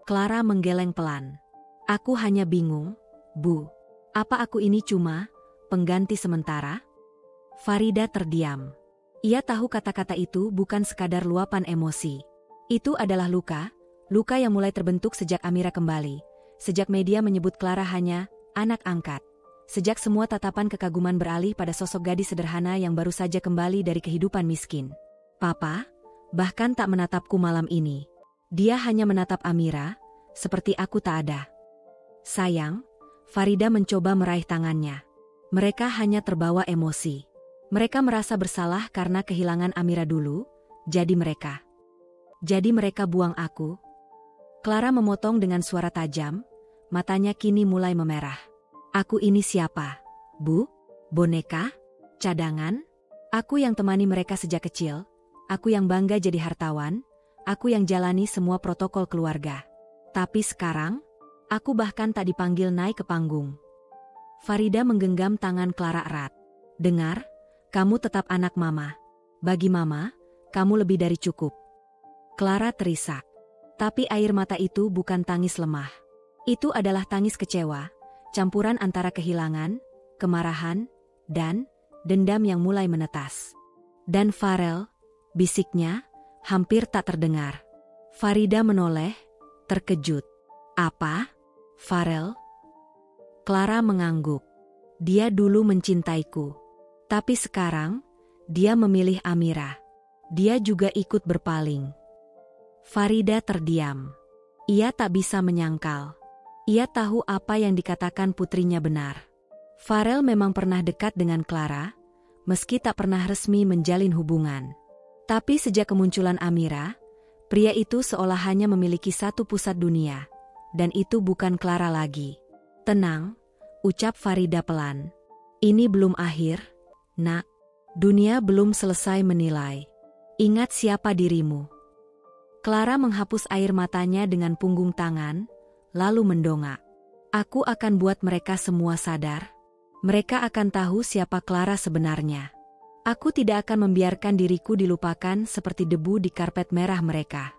S1: Clara menggeleng pelan. "Aku hanya bingung, Bu. Apa aku ini cuma pengganti sementara?" Farida terdiam. Ia tahu kata-kata itu bukan sekadar luapan emosi. Itu adalah luka, luka yang mulai terbentuk sejak Amira kembali, sejak media menyebut Clara hanya anak angkat. Sejak semua tatapan kekaguman beralih pada sosok gadis sederhana yang baru saja kembali dari kehidupan miskin. Papa, bahkan tak menatapku malam ini. Dia hanya menatap Amira, seperti aku tak ada. Sayang, Farida mencoba meraih tangannya. Mereka hanya terbawa emosi. Mereka merasa bersalah karena kehilangan Amira dulu, jadi mereka buang aku. Clara memotong dengan suara tajam, matanya kini mulai memerah. "Aku ini siapa, Bu? Boneka? Cadangan? Aku yang temani mereka sejak kecil, aku yang bangga jadi hartawan, aku yang jalani semua protokol keluarga. Tapi sekarang, aku bahkan tak dipanggil naik ke panggung." Farida menggenggam tangan Clara erat. "Dengar, kamu tetap anak Mama. Bagi Mama, kamu lebih dari cukup." Clara terisak. Tapi air mata itu bukan tangis lemah. Itu adalah tangis kecewa, campuran antara kehilangan, kemarahan, dan dendam yang mulai menetas. "Dan Farel," bisiknya, hampir tak terdengar. Farida menoleh, terkejut. "Apa? Farel?" Clara mengangguk. "Dia dulu mencintaiku. Tapi sekarang, dia memilih Amira. Dia juga ikut berpaling." Farida terdiam. Ia tak bisa menyangkal. Ia tahu apa yang dikatakan putrinya benar. Farel memang pernah dekat dengan Clara, meski tak pernah resmi menjalin hubungan. Tapi sejak kemunculan Amira, pria itu seolah hanya memiliki satu pusat dunia, dan itu bukan Clara lagi. "Tenang," ucap Farida pelan. "Ini belum akhir, Nak. Dunia belum selesai menilai. Ingat siapa dirimu." Clara menghapus air matanya dengan punggung tangan, lalu mendongak. "Aku akan buat mereka semua sadar. Mereka akan tahu siapa Clara sebenarnya. Aku tidak akan membiarkan diriku dilupakan seperti debu di karpet merah mereka."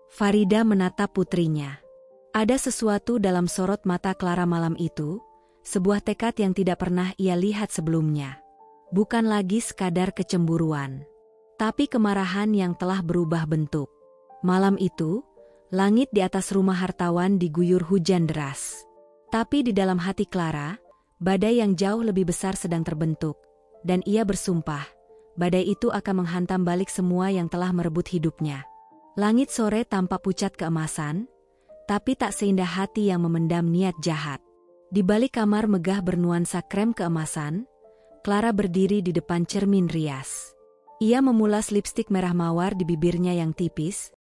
S1: Farida menatap putrinya. Ada sesuatu dalam sorot mata Clara malam itu, sebuah tekad yang tidak pernah ia lihat sebelumnya. Bukan lagi sekadar kecemburuan, tapi kemarahan yang telah berubah bentuk. Malam itu, langit di atas rumah hartawan diguyur hujan deras. Tapi di dalam hati Clara, Badai yang jauh lebih besar sedang terbentuk, dan ia bersumpah, badai itu akan menghantam balik semua yang telah merebut hidupnya. Langit sore tampak pucat keemasan, tapi tak seindah hati yang memendam niat jahat. Di balik kamar megah bernuansa krem keemasan, Clara berdiri di depan cermin rias. Ia memulas lipstik merah mawar di bibirnya yang tipis,